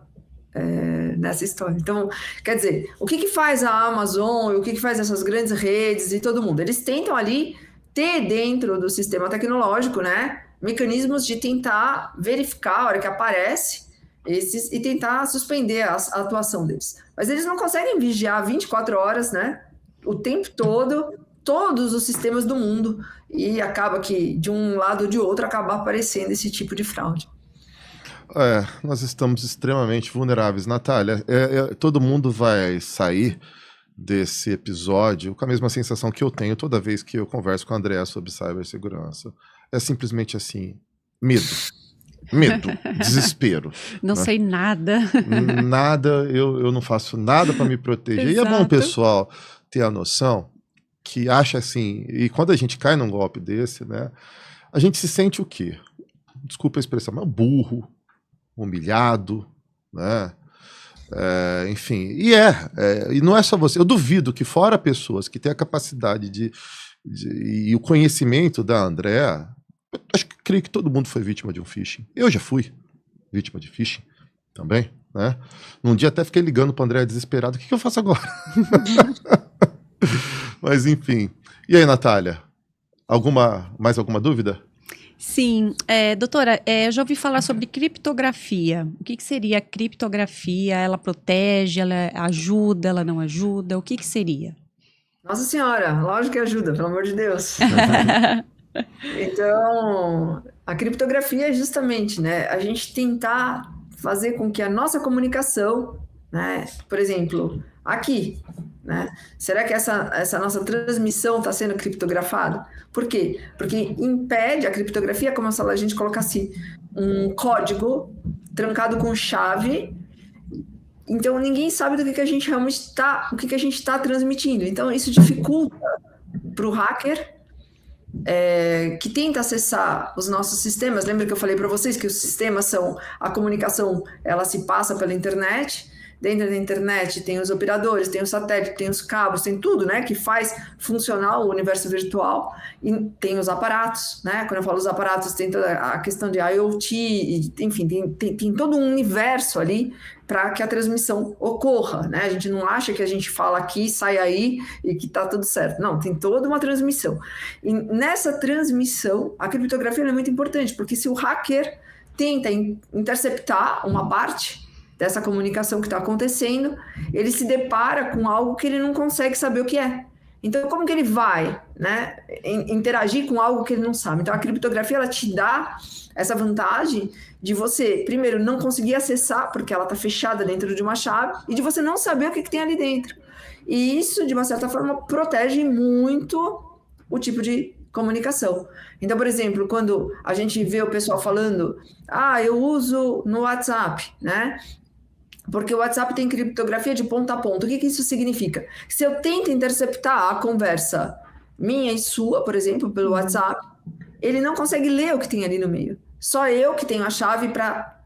nessa história. Então, quer dizer, o que faz a Amazon, o que faz essas grandes redes e todo mundo? Eles tentam ali ter dentro do sistema tecnológico, né, mecanismos de tentar verificar a hora que aparece esses e tentar suspender a atuação deles. Mas eles não conseguem vigiar 24 horas, né, o tempo todo, todos os sistemas do mundo, e acaba que de um lado ou de outro acaba aparecendo esse tipo de fraude. Nós estamos extremamente vulneráveis, Natália. Todo mundo vai sair desse episódio com a mesma sensação que eu tenho toda vez que eu converso com a Andrea sobre cibersegurança. É simplesmente assim, medo, desespero. Não sei nada. Nada, eu não faço nada para me proteger. E é bom o pessoal ter a noção que acha assim, e quando a gente cai num golpe desse, né, a gente se sente o quê? Desculpa a expressão, mas burro, humilhado, né? Enfim, e não é só você. Eu duvido que fora pessoas que têm a capacidade e o conhecimento da Andrea, creio que todo mundo foi vítima de um phishing. Eu já fui vítima de phishing também, né? Num dia até fiquei ligando para a Andrea desesperado, o que eu faço agora? Mas enfim. E aí, Natália? Mais alguma dúvida? Sim, doutora, eu já ouvi falar sobre criptografia. O que seria a criptografia? Ela protege, ela ajuda, ela não ajuda? O que seria? Nossa Senhora, lógico que ajuda, pelo amor de Deus. Então, a criptografia é justamente, né, a gente tentar fazer com que a nossa comunicação, né, por exemplo, aqui, né, será que essa nossa transmissão está sendo criptografada? Por quê? Porque impede a criptografia, como se a gente colocasse um código trancado com chave, então ninguém sabe do que a gente realmente está, o que a gente está transmitindo. Então isso dificulta para o hacker que tenta acessar os nossos sistemas. Lembra que eu falei para vocês que os sistemas são a comunicação, ela se passa pela internet. Dentro da internet tem os operadores, tem o satélite, tem os cabos, tem tudo, né, que faz funcionar o universo virtual, e tem os aparatos, né, quando eu falo os aparatos tem toda a questão de IoT, enfim, tem todo um universo ali para que a transmissão ocorra, né, a gente não acha que a gente fala aqui, sai aí e que tá tudo certo, não, tem toda uma transmissão, e nessa transmissão a criptografia é muito importante, porque se o hacker tenta interceptar uma parte dessa comunicação que está acontecendo, ele se depara com algo que ele não consegue saber o que é. Então, como que ele vai, né, interagir com algo que ele não sabe? Então, a criptografia, ela te dá essa vantagem de você, primeiro, não conseguir acessar, porque ela está fechada dentro de uma chave, e de você não saber o que tem ali dentro. E isso, de uma certa forma, protege muito o tipo de comunicação. Então, por exemplo, quando a gente vê o pessoal falando, eu uso no WhatsApp, né? Porque o WhatsApp tem criptografia de ponta a ponta. O que isso significa? Se eu tento interceptar a conversa minha e sua, por exemplo, pelo WhatsApp, ele não consegue ler o que tem ali no meio. Só eu que tenho a chave para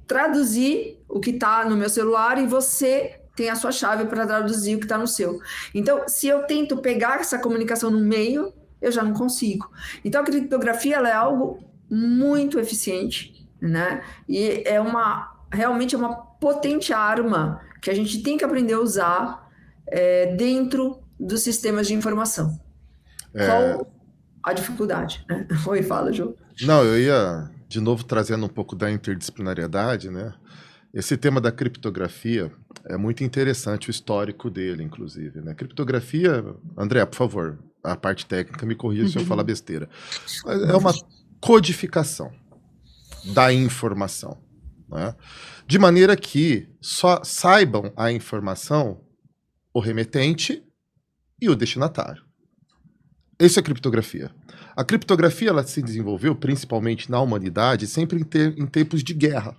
traduzir o que está no meu celular e você tem a sua chave para traduzir o que está no seu. Então, se eu tento pegar essa comunicação no meio, eu já não consigo. Então, a criptografia ela é algo muito eficiente, né? E realmente é uma potente arma que a gente tem que aprender a usar dentro dos sistemas de informação. Qual a dificuldade, né? Oi, fala, João. Não, eu ia, de novo, trazendo um pouco da interdisciplinariedade, né? Esse tema da criptografia é muito interessante, o histórico dele, inclusive, né? Criptografia, André, por favor, a parte técnica, me corrija se eu falar besteira. Mas é uma codificação da informação, né? De maneira que só saibam a informação o remetente e o destinatário. Isso é criptografia. A criptografia ela se desenvolveu principalmente na humanidade sempre em tempos de guerra,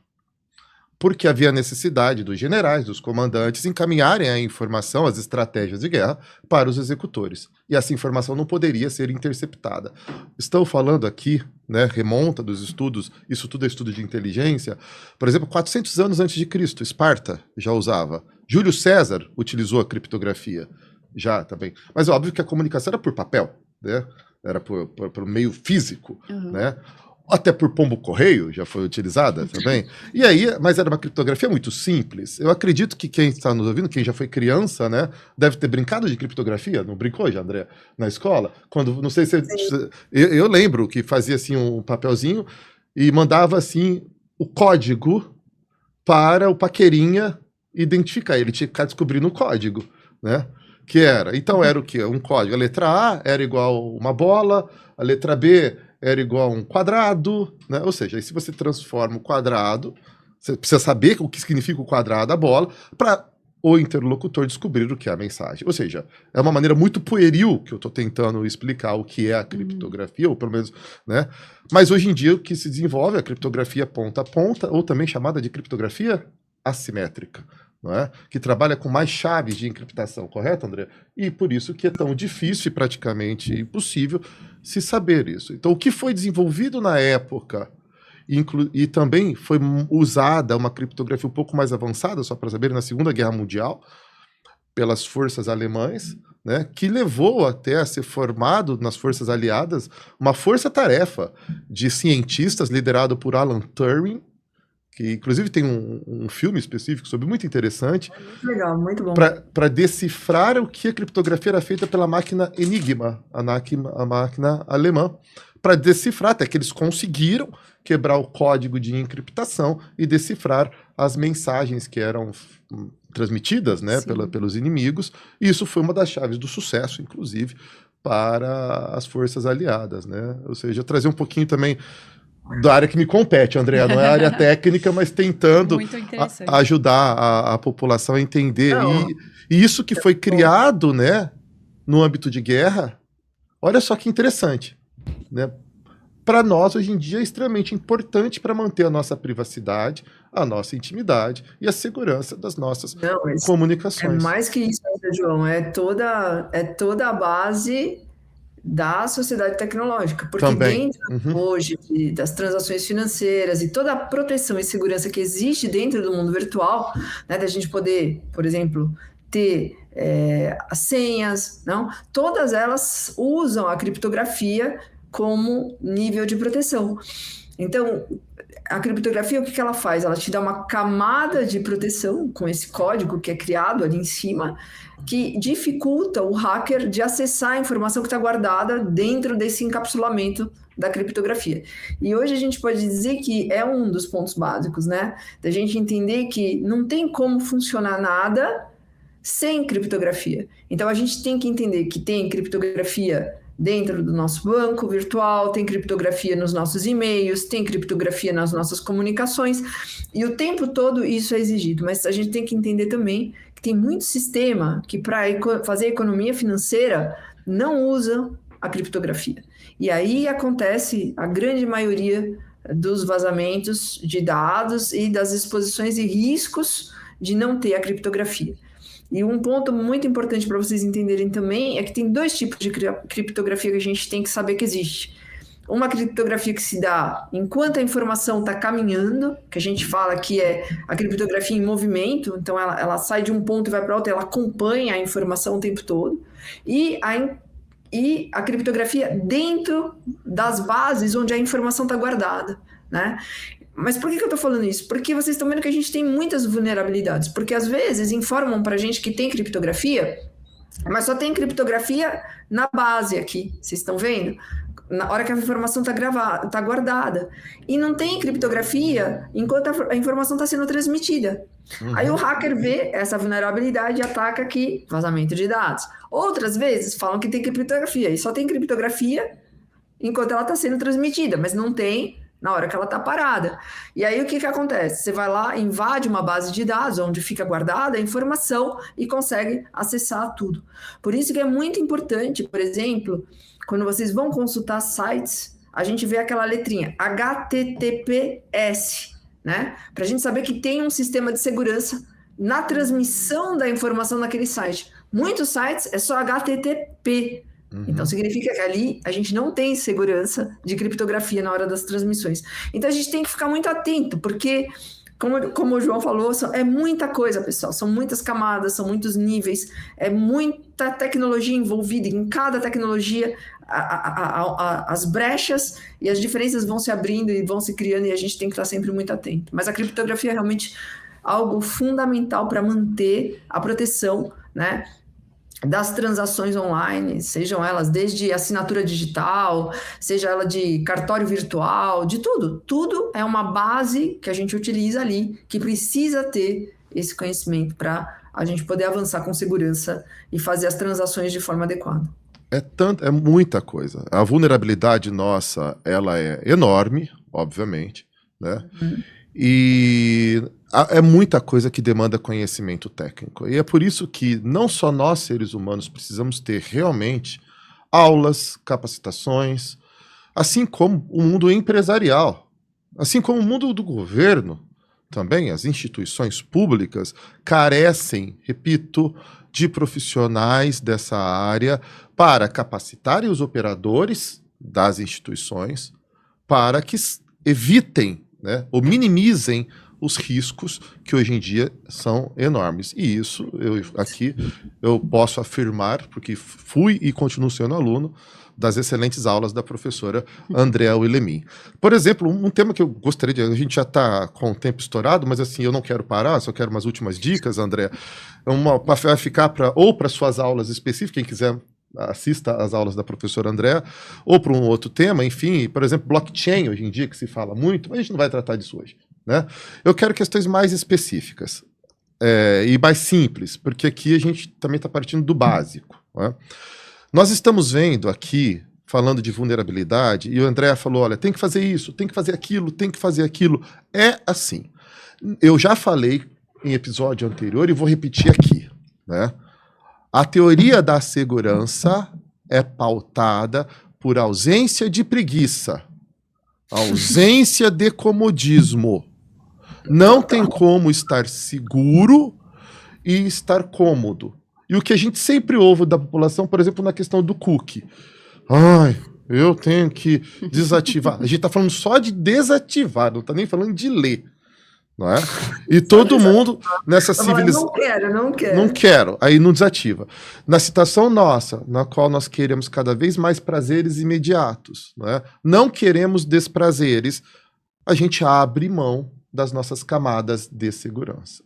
porque havia necessidade dos generais, dos comandantes encaminharem a informação, as estratégias de guerra para os executores. E essa informação não poderia ser interceptada. Estou falando aqui, né, remonta dos estudos, isso tudo é estudo de inteligência, por exemplo, 400 anos antes de Cristo, Esparta já usava. Júlio César utilizou a criptografia já também. Mas é óbvio que a comunicação era por papel, né? Era por meio físico, né? até por pombo-correio já foi utilizada também. E aí, mas era uma criptografia muito simples. Eu acredito que quem está nos ouvindo, quem já foi criança, né, deve ter brincado de criptografia. Não brincou já, André, na escola? Quando, não sei se... Eu lembro que fazia assim um papelzinho e mandava assim o código para o paquerinha identificar. Ele tinha que ficar descobrindo o código, né? Que era. Então era o quê? Um código. A letra A era igual uma bola, a letra B era igual a um quadrado, né? Ou seja, aí se você transforma o quadrado, você precisa saber o que significa o quadrado da bola para o interlocutor descobrir o que é a mensagem. Ou seja, é uma maneira muito pueril que eu estou tentando explicar o que é a criptografia, ou pelo menos, né? Mas hoje em dia o que se desenvolve é a criptografia ponta a ponta, ou também chamada de criptografia assimétrica, não é? Que trabalha com mais chaves de encriptação, correto, André? E por isso que é tão difícil e praticamente impossível se saber isso. Então, o que foi desenvolvido na época e também foi usada uma criptografia um pouco mais avançada, só para saber, na Segunda Guerra Mundial, pelas forças alemãs, né, que levou até a ser formado nas forças aliadas uma força-tarefa de cientistas liderado por Alan Turing, que inclusive tem um filme específico sobre muito interessante. Muito legal, muito bom. Para decifrar o que a criptografia era feita pela máquina Enigma, a máquina alemã, para decifrar, até que eles conseguiram quebrar o código de encriptação e decifrar as mensagens que eram transmitidas, né, pelos inimigos. E isso foi uma das chaves do sucesso, inclusive, para as forças aliadas, né? Ou seja, trazer um pouquinho também da área que me compete, Andréa, não é a área técnica, mas tentando ajudar a população a entender. E isso que foi criado, né, no âmbito de guerra, olha só que interessante, né? Para nós, hoje em dia, é extremamente importante para manter a nossa privacidade, a nossa intimidade e a segurança das nossas comunicações. É mais que isso, João, é toda a base da sociedade tecnológica, porque também, dentro hoje das transações financeiras e toda a proteção e segurança que existe dentro do mundo virtual, né, da gente poder, por exemplo, ter as senhas, não? Todas elas usam a criptografia como nível de proteção. Então, a criptografia, o que ela faz? Ela te dá uma camada de proteção com esse código que é criado ali em cima, que dificulta o hacker de acessar a informação que está guardada dentro desse encapsulamento da criptografia. E hoje a gente pode dizer que é um dos pontos básicos, né? Da gente entender que não tem como funcionar nada sem criptografia. Então a gente tem que entender que tem criptografia dentro do nosso banco virtual, tem criptografia nos nossos e-mails, tem criptografia nas nossas comunicações, e o tempo todo isso é exigido. Mas a gente tem que entender também que tem muito sistema que para fazer economia financeira não usa a criptografia. E aí acontece a grande maioria dos vazamentos de dados e das exposições e riscos de não ter a criptografia. E um ponto muito importante para vocês entenderem também é que tem dois tipos de criptografia que a gente tem que saber que existe. Uma criptografia que se dá enquanto a informação está caminhando, que a gente fala que é a criptografia em movimento, então ela sai de um ponto e vai para outro, ela acompanha a informação o tempo todo. E a criptografia dentro das bases onde a informação está guardada, né? Mas por que eu estou falando isso? Porque vocês estão vendo que a gente tem muitas vulnerabilidades, porque às vezes informam para a gente que tem criptografia, mas só tem criptografia na base aqui, vocês estão vendo? Na hora que a informação está guardada. E não tem criptografia enquanto a informação está sendo transmitida. Aí o hacker vê essa vulnerabilidade e ataca aqui, vazamento de dados. Outras vezes falam que tem criptografia, e só tem criptografia enquanto ela está sendo transmitida, mas não tem na hora que ela está parada. E aí o que acontece? Você vai lá, invade uma base de dados onde fica guardada a informação e consegue acessar tudo. Por isso que é muito importante, por exemplo, quando vocês vão consultar sites, a gente vê aquela letrinha HTTPS, né? Para a gente saber que tem um sistema de segurança na transmissão da informação naquele site. Muitos sites é só HTTP. Então, significa que ali a gente não tem segurança de criptografia na hora das transmissões. Então, a gente tem que ficar muito atento, porque, como o João falou, é muita coisa, pessoal. São muitas camadas, são muitos níveis, é muita tecnologia envolvida. Em cada tecnologia, as brechas e as diferenças vão se abrindo e vão se criando e a gente tem que estar sempre muito atento. Mas a criptografia é realmente algo fundamental para manter a proteção, né, das transações online, sejam elas desde assinatura digital, seja ela de cartório virtual, de tudo. Tudo é uma base que a gente utiliza ali, que precisa ter esse conhecimento para a gente poder avançar com segurança e fazer as transações de forma adequada. É muita coisa. A vulnerabilidade nossa, ela é enorme, obviamente, né? E é muita coisa que demanda conhecimento técnico. E é por isso que não só nós, seres humanos, precisamos ter realmente aulas, capacitações, assim como o mundo empresarial, assim como o mundo do governo também, as instituições públicas carecem, repito, de profissionais dessa área para capacitarem os operadores das instituições para que evitem, né, ou minimizem os riscos que hoje em dia são enormes. E isso, eu posso afirmar, porque fui e continuo sendo aluno das excelentes aulas da professora Andrea Willemin. Por exemplo, um tema que eu gostaria de... A gente já está com o tempo estourado, mas assim, eu não quero parar, só quero umas últimas dicas, Andrea. Vai ficar ou para suas aulas específicas, quem quiser assista às aulas da professora Andrea, ou para um outro tema, enfim, por exemplo, blockchain hoje em dia, que se fala muito, mas a gente não vai tratar disso hoje, né? Eu quero questões mais específicas e mais simples, porque aqui a gente também está partindo do básico, né? Nós estamos vendo aqui, falando de vulnerabilidade, e o André falou, olha, tem que fazer isso, tem que fazer aquilo, tem que fazer aquilo. É assim. Eu já falei em episódio anterior e vou repetir aqui, né? A teoria da segurança é pautada por ausência de preguiça, ausência de comodismo. Não tem como estar seguro e estar cômodo. E o que a gente sempre ouve da população, por exemplo, na questão do cookie. Ai, eu tenho que desativar. A gente está falando só de desativar, não está nem falando de ler. Não é? E todo mundo nessa civilização... Não quero. Não quero, aí não desativa. Na situação nossa, na qual nós queremos cada vez mais prazeres imediatos, não queremos desprazeres, a gente abre mão das nossas camadas de segurança.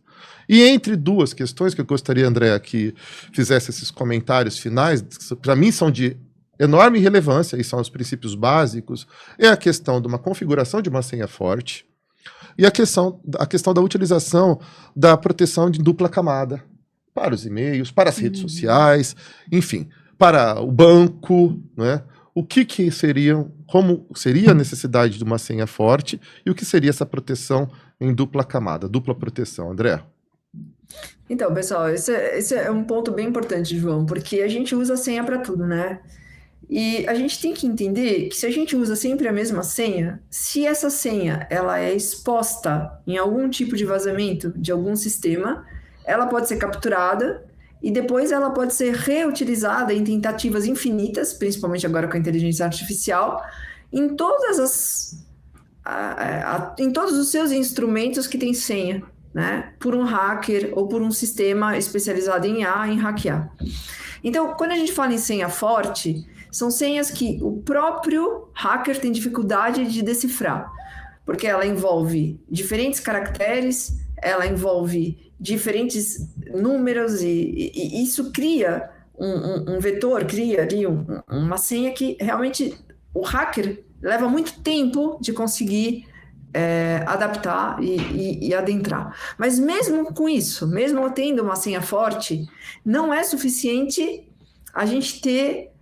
E entre duas questões que eu gostaria, André, que fizesse esses comentários finais, para mim são de enorme relevância, e são os princípios básicos, é a questão de uma configuração de uma senha forte, e a questão da utilização da proteção de dupla camada para os e-mails, para as redes sociais, enfim, para o banco, né? O que seriam, como seria a necessidade de uma senha forte e o que seria essa proteção em dupla camada, dupla proteção, André? Então, pessoal, esse é um ponto bem importante, João, porque a gente usa a senha para tudo, né? E a gente tem que entender que se a gente usa sempre a mesma senha, se essa senha ela é exposta em algum tipo de vazamento de algum sistema, ela pode ser capturada e depois ela pode ser reutilizada em tentativas infinitas, principalmente agora com a inteligência artificial, em todos os seus instrumentos que tem senha, né? Por um hacker ou por um sistema especializado em hackear. Então, quando a gente fala em senha forte, são senhas que o próprio hacker tem dificuldade de decifrar, porque ela envolve diferentes caracteres, ela envolve diferentes números e isso cria um vetor, cria ali uma senha que realmente o hacker leva muito tempo de conseguir adaptar e adentrar. Mas mesmo com isso, mesmo tendo uma senha forte, não é suficiente a gente ter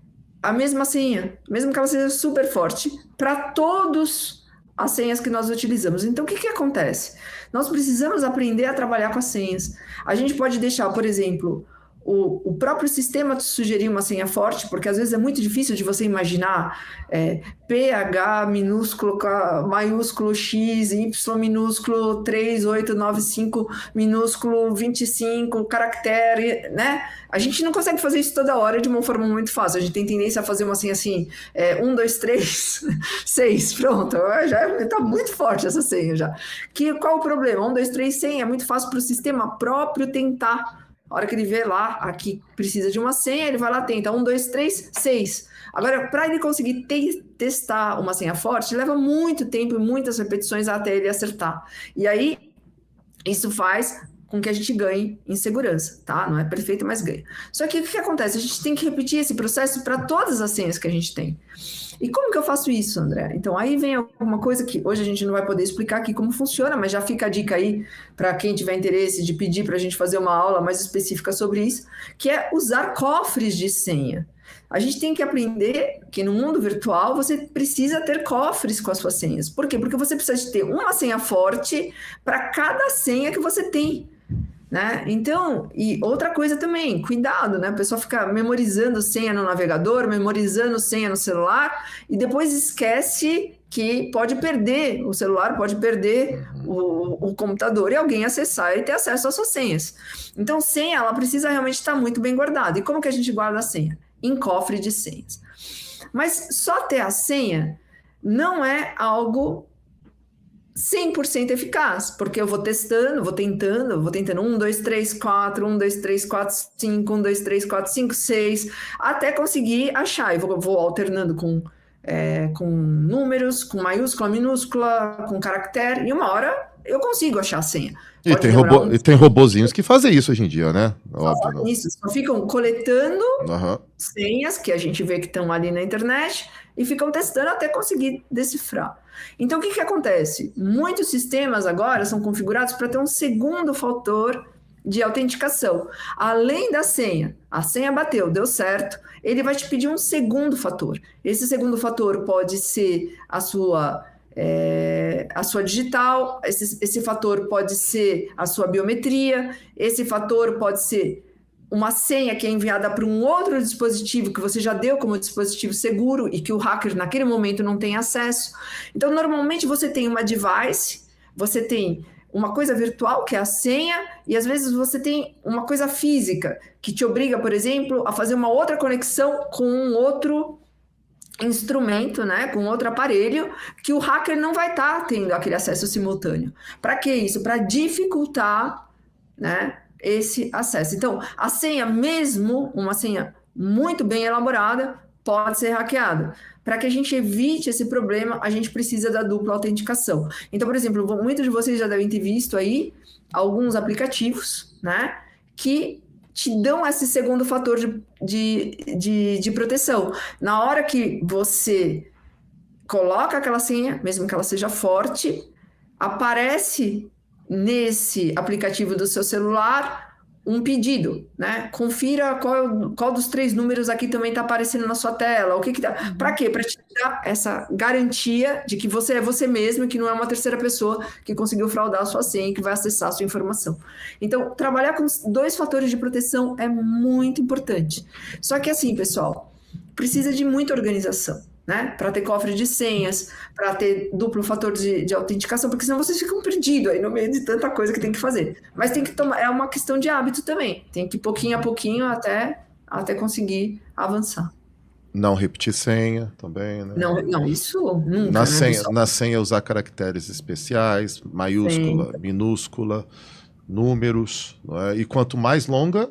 a mesma senha, mesmo que ela seja super forte, para todas as senhas que nós utilizamos. Então, o que acontece? Nós precisamos aprender a trabalhar com as senhas. A gente pode deixar, por exemplo, o próprio sistema te sugerir uma senha forte, porque às vezes é muito difícil de você imaginar PH minúsculo maiúsculo X, Y minúsculo 3895 minúsculo 25 caractere, né? A gente não consegue fazer isso toda hora de uma forma muito fácil. A gente tem tendência a fazer uma senha assim, 1, 2, 3, 6, pronto. Já está muito forte essa senha já. Qual o problema? 1, 2, 3, 100 é muito fácil para o sistema próprio tentar A hora que ele vê lá, aqui precisa de uma senha, ele vai lá, tenta 1, 2, 3, 6. Agora, para ele conseguir testar uma senha forte, leva muito tempo e muitas repetições até ele acertar. E aí, isso faz com que a gente ganhe em segurança, tá? Não é perfeito, mas ganha. Só que o que acontece? A gente tem que repetir esse processo para todas as senhas que a gente tem. E como que eu faço isso, André? Então, aí vem alguma coisa que hoje a gente não vai poder explicar aqui como funciona, mas já fica a dica aí para quem tiver interesse de pedir para a gente fazer uma aula mais específica sobre isso, que é usar cofres de senha. A gente tem que aprender que no mundo virtual você precisa ter cofres com as suas senhas. Por quê? Porque você precisa de ter uma senha forte para cada senha que você tem. Né? Então, e outra coisa também, cuidado, né? A pessoa fica memorizando senha no navegador, memorizando senha no celular e depois esquece que pode perder o celular, pode perder o computador e alguém acessar e ter acesso às suas senhas. Então, senha, ela precisa realmente estar muito bem guardada. E como que a gente guarda a senha? Em cofre de senhas. Mas só ter a senha não é algo 100% eficaz, porque eu vou testando, vou tentando 1, 2, 3, 4, 1, 2, 3, 4, 5, 1, 2, 3, 4, 5, 6, até conseguir achar. E vou alternando com números, com maiúscula, minúscula, com caractere, e uma hora eu consigo achar a senha. E tem robozinhos que fazem isso hoje em dia, né? Óbvio. Não. Isso, só ficam coletando senhas que a gente vê que estão ali na internet e ficam testando até conseguir decifrar. Então, o que acontece? Muitos sistemas agora são configurados para ter um segundo fator de autenticação. Além da senha, a senha bateu, deu certo, ele vai te pedir um segundo fator. Esse segundo fator pode ser a sua digital, esse fator pode ser a sua biometria, esse fator pode ser uma senha que é enviada para um outro dispositivo que você já deu como dispositivo seguro e que o hacker naquele momento não tem acesso. Então, normalmente você tem uma device, você tem uma coisa virtual, que é a senha, e às vezes você tem uma coisa física, que te obriga, por exemplo, a fazer uma outra conexão com um outro instrumento, né, com outro aparelho, que o hacker não vai estar tendo aquele acesso simultâneo. Para que isso? Para dificultar, né, esse acesso. Então, a senha, mesmo uma senha muito bem elaborada, pode ser hackeada. Para que a gente evite esse problema, a gente precisa da dupla autenticação. Então, por exemplo, muitos de vocês já devem ter visto aí alguns aplicativos, né, que te dão esse segundo fator de proteção. Na hora que você coloca aquela senha, mesmo que ela seja forte, aparece nesse aplicativo do seu celular um pedido, né? Confira qual dos 3 números aqui também está aparecendo na sua tela. O que dá? Para quê? Para te dar essa garantia de que você é você mesmo, que não é uma terceira pessoa que conseguiu fraudar a sua senha e que vai acessar a sua informação. Então, trabalhar com 2 fatores de proteção é muito importante. Só que assim, pessoal, precisa de muita organização, né? Para ter cofre de senhas, para ter duplo fator de autenticação, porque senão vocês ficam perdidos aí no meio de tanta coisa que tem que fazer. Mas tem que tomar, é uma questão de hábito também. Tem que ir pouquinho a pouquinho até conseguir avançar. Não repetir senha também, né? Não, isso nunca. Na senha usar caracteres especiais, maiúscula, minúscula, números, não é? E quanto mais longa,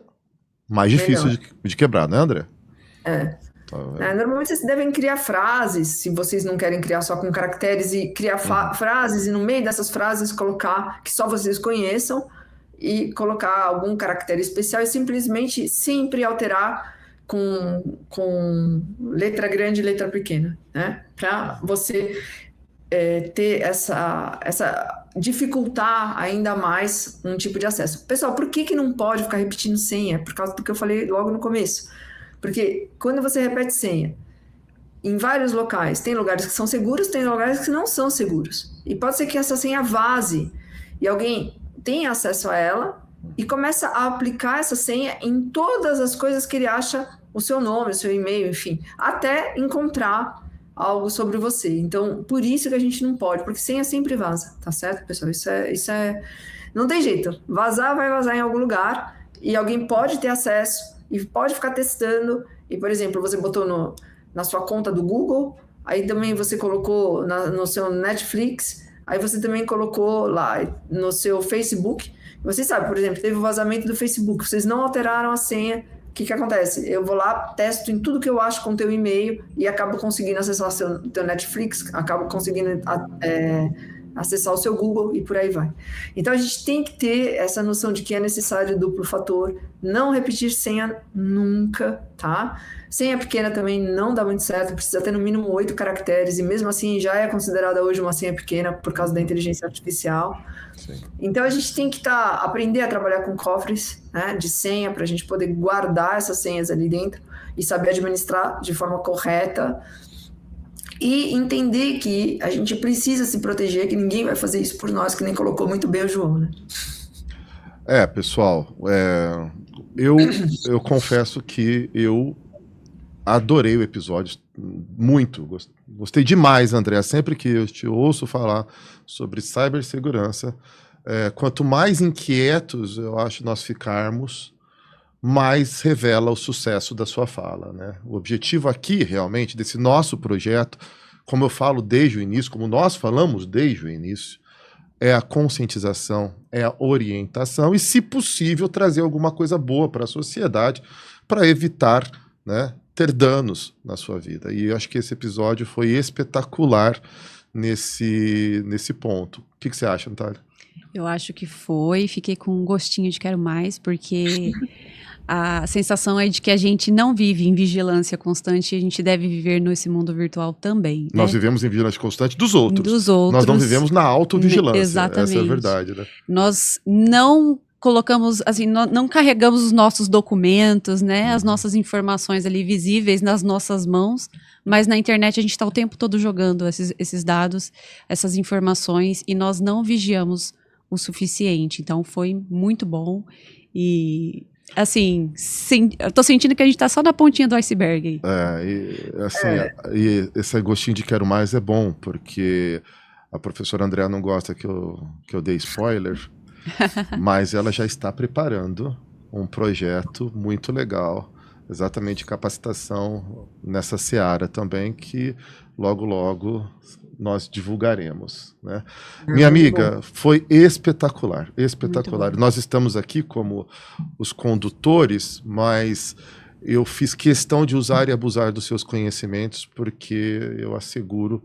mais difícil de quebrar, né, André? Normalmente vocês devem criar frases, se vocês não querem criar só com caracteres, e criar frases, e no meio dessas frases colocar que só vocês conheçam, e colocar algum caractere especial e simplesmente sempre alterar com letra grande e letra pequena, né? Para você ter essa dificultar ainda mais um tipo de acesso. Pessoal, por que não pode ficar repetindo senha? Por causa do que eu falei logo no começo. Porque quando você repete senha em vários locais, tem lugares que são seguros, tem lugares que não são seguros. E pode ser que essa senha vaze e alguém tenha acesso a ela e começa a aplicar essa senha em todas as coisas que ele acha o seu nome, o seu e-mail, enfim, até encontrar algo sobre você. Então, por isso que a gente não pode, porque senha sempre vaza, tá certo, pessoal? Isso é... Não tem jeito. Vazar vai vazar em algum lugar e alguém pode ter acesso e pode ficar testando, e, por exemplo, você botou na sua conta do Google, aí também você colocou no seu Netflix, aí você também colocou lá no seu Facebook, Vocês sabem, por exemplo, teve o vazamento do Facebook, vocês não alteraram a senha. O que acontece? Eu vou lá, testo em tudo que eu acho com o teu e-mail e acabo conseguindo acessar o teu Netflix, acabo conseguindo acessar o seu Google e por aí vai. Então a gente tem que ter essa noção de que é necessário duplo fator, não repetir senha nunca, tá? Senha pequena também não dá muito certo, precisa ter no mínimo 8 caracteres e mesmo assim já é considerada hoje uma senha pequena por causa da inteligência artificial. Sim. Então a gente tem que aprender a trabalhar com cofres, né, de senha para a gente poder guardar essas senhas ali dentro e saber administrar de forma correta e entender que a gente precisa se proteger, que ninguém vai fazer isso por nós, que nem colocou muito bem o João, né? Pessoal, eu confesso que eu adorei o episódio, muito, gostei demais, André. Sempre que eu te ouço falar sobre cibersegurança, quanto mais inquietos eu acho nós ficarmos, mais revela o sucesso da sua fala, né? O objetivo aqui, realmente, desse nosso projeto, como eu falo desde o início, como nós falamos desde o início, é a conscientização, é a orientação e, se possível, trazer alguma coisa boa para a sociedade para evitar, né, ter danos na sua vida. E eu acho que esse episódio foi espetacular nesse ponto. O que você acha, Natália? Eu acho que foi, fiquei com um gostinho de quero mais, porque a sensação é de que a gente não vive em vigilância constante e a gente deve viver nesse mundo virtual também, né? Nós vivemos em vigilância constante dos outros. Dos outros. Nós não vivemos na autovigilância. Exatamente. Essa é a verdade, né? Nós não colocamos, assim, não carregamos os nossos documentos, né? As nossas informações ali visíveis nas nossas mãos, mas na internet a gente está o tempo todo jogando esses dados, essas informações, e nós não vigiamos o suficiente. Então foi muito bom e, assim, eu tô sentindo que a gente tá só na pontinha do iceberg. E esse gostinho de quero mais é bom, porque a professora Andréa não gosta que eu dê spoiler, mas ela já está preparando um projeto muito legal, exatamente de capacitação nessa seara também, que logo, logo nós divulgaremos, né? Minha amiga, foi espetacular, espetacular. Nós estamos aqui como os condutores, mas eu fiz questão de usar e abusar dos seus conhecimentos, porque eu asseguro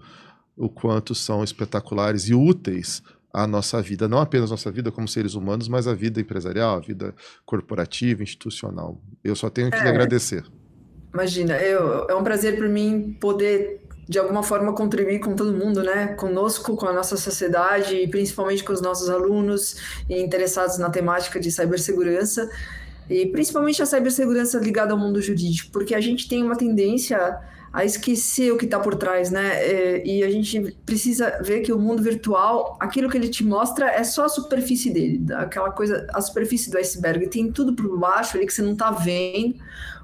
o quanto são espetaculares e úteis à nossa vida, não apenas a nossa vida como seres humanos, mas a vida empresarial, a vida corporativa, institucional. Eu só tenho que lhe agradecer. Imagina, é um prazer para mim poder, de alguma forma, contribuir com todo mundo, né? Conosco, com a nossa sociedade e principalmente com os nossos alunos e interessados na temática de cibersegurança e principalmente a cibersegurança ligada ao mundo jurídico, porque a gente tem uma tendência a esquecer o que está por trás, né? E a gente precisa ver que o mundo virtual, aquilo que ele te mostra é só a superfície dele, aquela coisa, a superfície do iceberg, tem tudo por baixo ali que você não está vendo,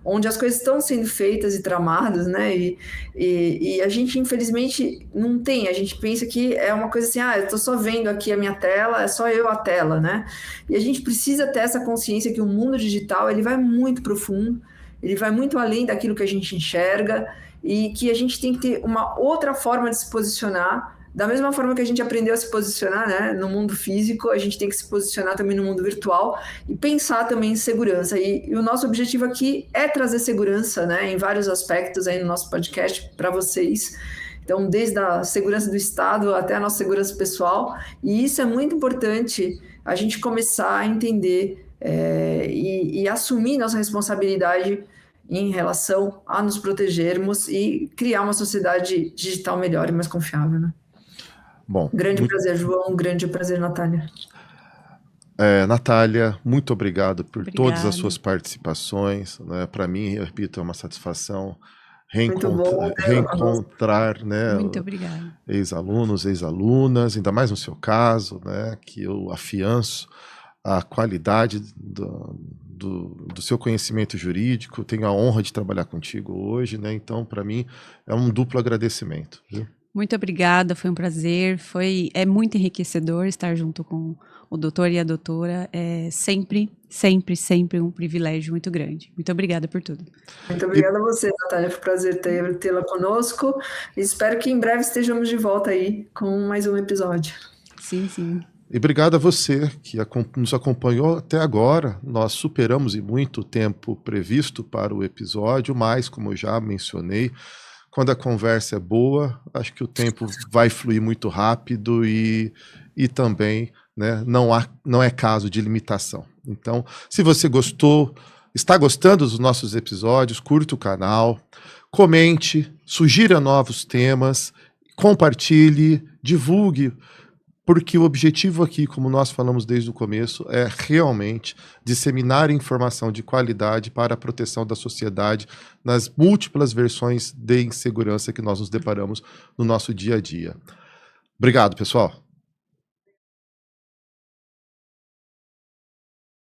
onde as coisas estão sendo feitas e tramadas, né? E a gente, infelizmente, não tem. A gente pensa que é uma coisa assim, eu estou só vendo aqui a minha tela, é só eu a tela, né? E a gente precisa ter essa consciência que o mundo digital, ele vai muito profundo, ele vai muito além daquilo que a gente enxerga e que a gente tem que ter uma outra forma de se posicionar. Da mesma forma que a gente aprendeu a se posicionar, né, no mundo físico, a gente tem que se posicionar também no mundo virtual e pensar também em segurança. E o nosso objetivo aqui é trazer segurança, né, em vários aspectos aí no nosso podcast para vocês. Então, desde a segurança do Estado até a nossa segurança pessoal. E isso é muito importante, a gente começar a entender e assumir nossa responsabilidade em relação a nos protegermos e criar uma sociedade digital melhor e mais confiável, né? Bom, grande prazer, João. Grande prazer, Natália. Natália, muito obrigado por todas as suas participações. Né? Para mim, eu repito, é uma satisfação reencontrar, né, ex-alunos, ex-alunas, ainda mais no seu caso, né, que eu afianço a qualidade do seu conhecimento jurídico. Tenho a honra de trabalhar contigo hoje, né? Então, para mim, é um duplo agradecimento. Viu? Muito obrigada, foi um prazer, é muito enriquecedor estar junto com o doutor e a doutora, é sempre um privilégio muito grande. Muito obrigada por tudo. Muito obrigada a você, Natália, foi um prazer tê-la conosco, espero que em breve estejamos de volta aí com mais um episódio. Sim. E obrigado a você que nos acompanhou até agora. Nós superamos e muito o tempo previsto para o episódio, mas, como eu já mencionei, quando a conversa é boa, acho que o tempo vai fluir muito rápido e também, né, não é caso de limitação. Então, se você está gostando dos nossos episódios, curta o canal, comente, sugira novos temas, compartilhe, divulgue, porque o objetivo aqui, como nós falamos desde o começo, é realmente disseminar informação de qualidade para a proteção da sociedade nas múltiplas versões de insegurança que nós nos deparamos no nosso dia a dia. Obrigado, pessoal.